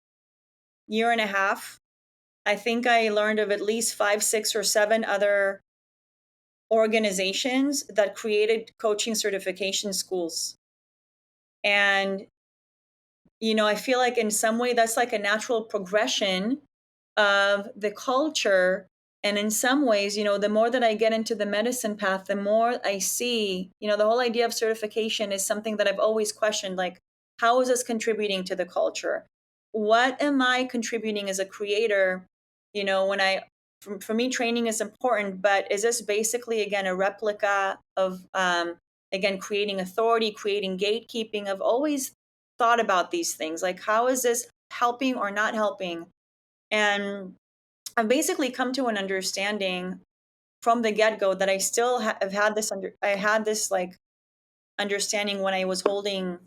year and a half, I think I learned of at least 5, 6, or 7 other organizations that created coaching certification schools. And, I feel like in some way that's like a natural progression of the culture. And in some ways, the more that I get into the medicine path, the more I see, the whole idea of certification is something that I've always questioned, like, how is this contributing to the culture? What am I contributing as a creator? When for me, training is important, but is this basically, again, a replica of, again, creating authority, creating gatekeeping? I've always thought about these things, like, how is this helping or not helping? And I've basically come to an understanding from the get-go that I still have had this I had this like understanding when I was holding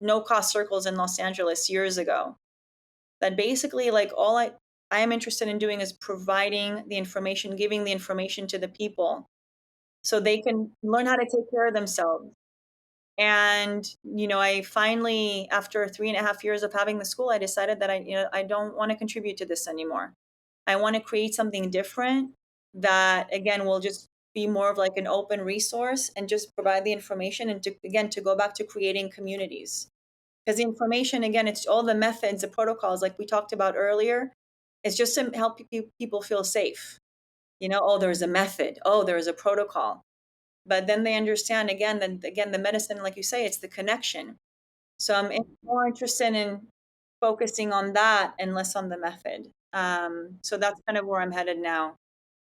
no cost circles in Los Angeles years ago, that basically like all I am interested in doing is providing the information, giving the information to the people so they can learn how to take care of themselves. And I finally, after 3.5 years of having the school, I decided that I don't want to contribute to this anymore. I want to create something different that, again, will just be more of like an open resource and just provide the information, and to go back to creating communities. Because the information, again, it's all the methods, the protocols, like we talked about earlier. It's just to help people feel safe. Oh, there's a method. Oh, there's a protocol. But then they understand, again, that again, the medicine, like you say, it's the connection. So I'm more interested in focusing on that and less on the method. So that's kind of where I'm headed now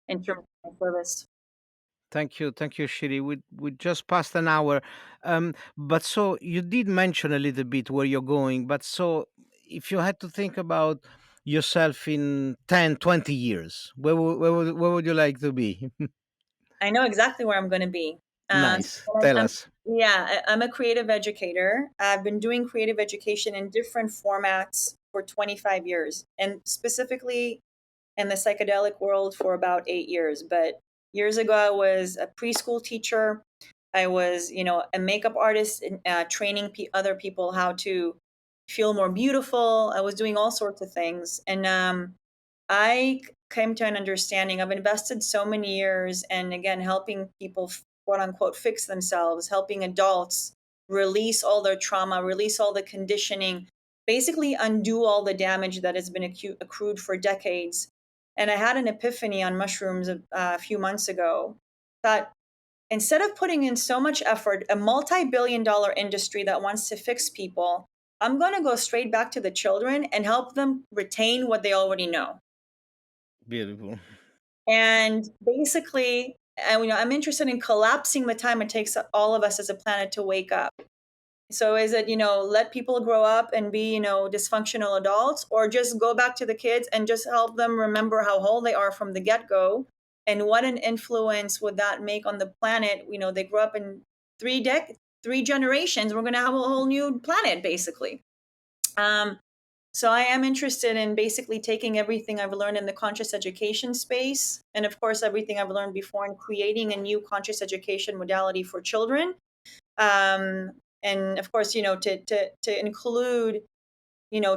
in terms of my service. Thank you, Shiri. We just passed an hour, but so you did mention a little bit where you're going. But so, if you had to think about yourself in 10, 20 years, where would you like to be? I know exactly where I'm going to be. Nice. Tell us. Yeah, I'm a creative educator. I've been doing creative education in different formats for 25 years, and specifically in the psychedelic world for about 8 years. But years ago, I was a preschool teacher. I was, a makeup artist, and training other people how to feel more beautiful. I was doing all sorts of things, and I came to an understanding. I've invested so many years, and again, helping people, quote unquote, fix themselves, helping adults release all their trauma, release all the conditioning, basically undo all the damage that has been accrued for decades. And I had an epiphany on mushrooms a few months ago that instead of putting in so much effort, a multi-billion-dollar industry that wants to fix people, I'm going to go straight back to the children and help them retain what they already know. Beautiful. And basically, I'm interested in collapsing the time it takes all of us as a planet to wake up. So is it, let people grow up and be, dysfunctional adults, or just go back to the kids and just help them remember how whole they are from the get-go? And what an influence would that make on the planet? They grow up in three generations. We're going to have a whole new planet, basically. So I am interested in basically taking everything I've learned in the conscious education space, and of course, everything I've learned before, and creating a new conscious education modality for children. And of course, to include,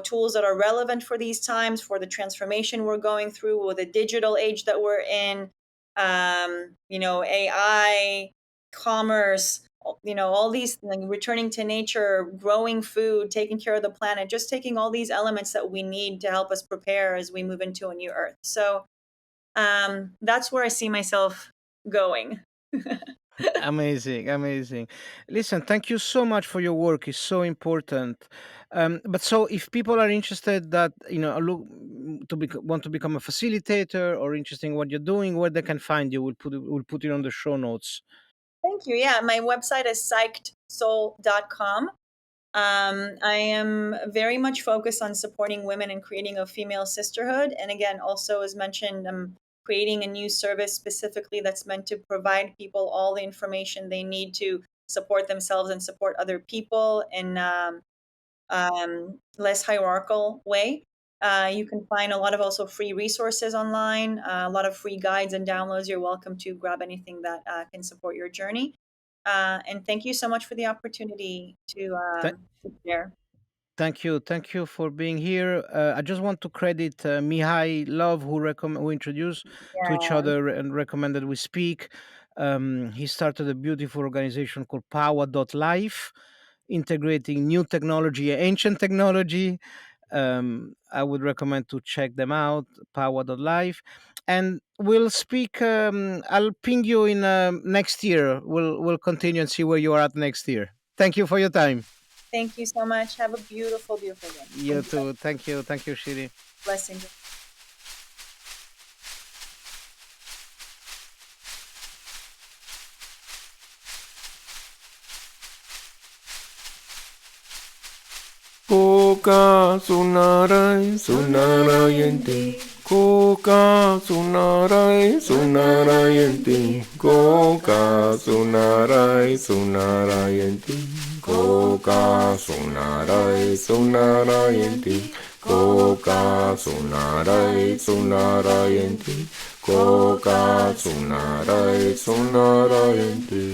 tools that are relevant for these times, for the transformation we're going through, with the digital age that we're in, AI, commerce, all these, like, returning to nature, growing food, taking care of the planet, just taking all these elements that we need to help us prepare as we move into a new earth. So that's where I see myself going. Amazing, amazing. Listen, thank you so much for your work. It's so important. But so, if people are interested that want to become a facilitator or interested in what you're doing, where they can find you, we'll put it on the show notes. Thank you. Yeah, my website is psychedsoul.com. I am very much focused on supporting women and creating a female sisterhood. And again, also as mentioned, I'm creating a new service specifically that's meant to provide people all the information they need to support themselves and support other people in less hierarchical way. You can find a lot of also free resources online, a lot of free guides and downloads. You're welcome to grab anything that can support your journey. And thank you so much for the opportunity to share. Thank you for being here. I just want to credit Mihai Love, who introduced to each Yeah, other and recommended we speak. He started a beautiful organization called Power.life, integrating new technology, ancient technology. I would recommend to check them out, Power.life. And we'll speak. I'll ping you in next year. We'll continue and see where you are at next year. Thank you for your time. thank you so much. Have a beautiful, beautiful day. You too. Thank you. Thank you, Shiri. Blessings. Koka sunarai sunarayanti. Koka sunarai sunarayanti. Koka sunarai sunarayanti. Koka sunarai sunarayanti. Koka sunarai sunarayanti. Koka sunarai sunarayanti.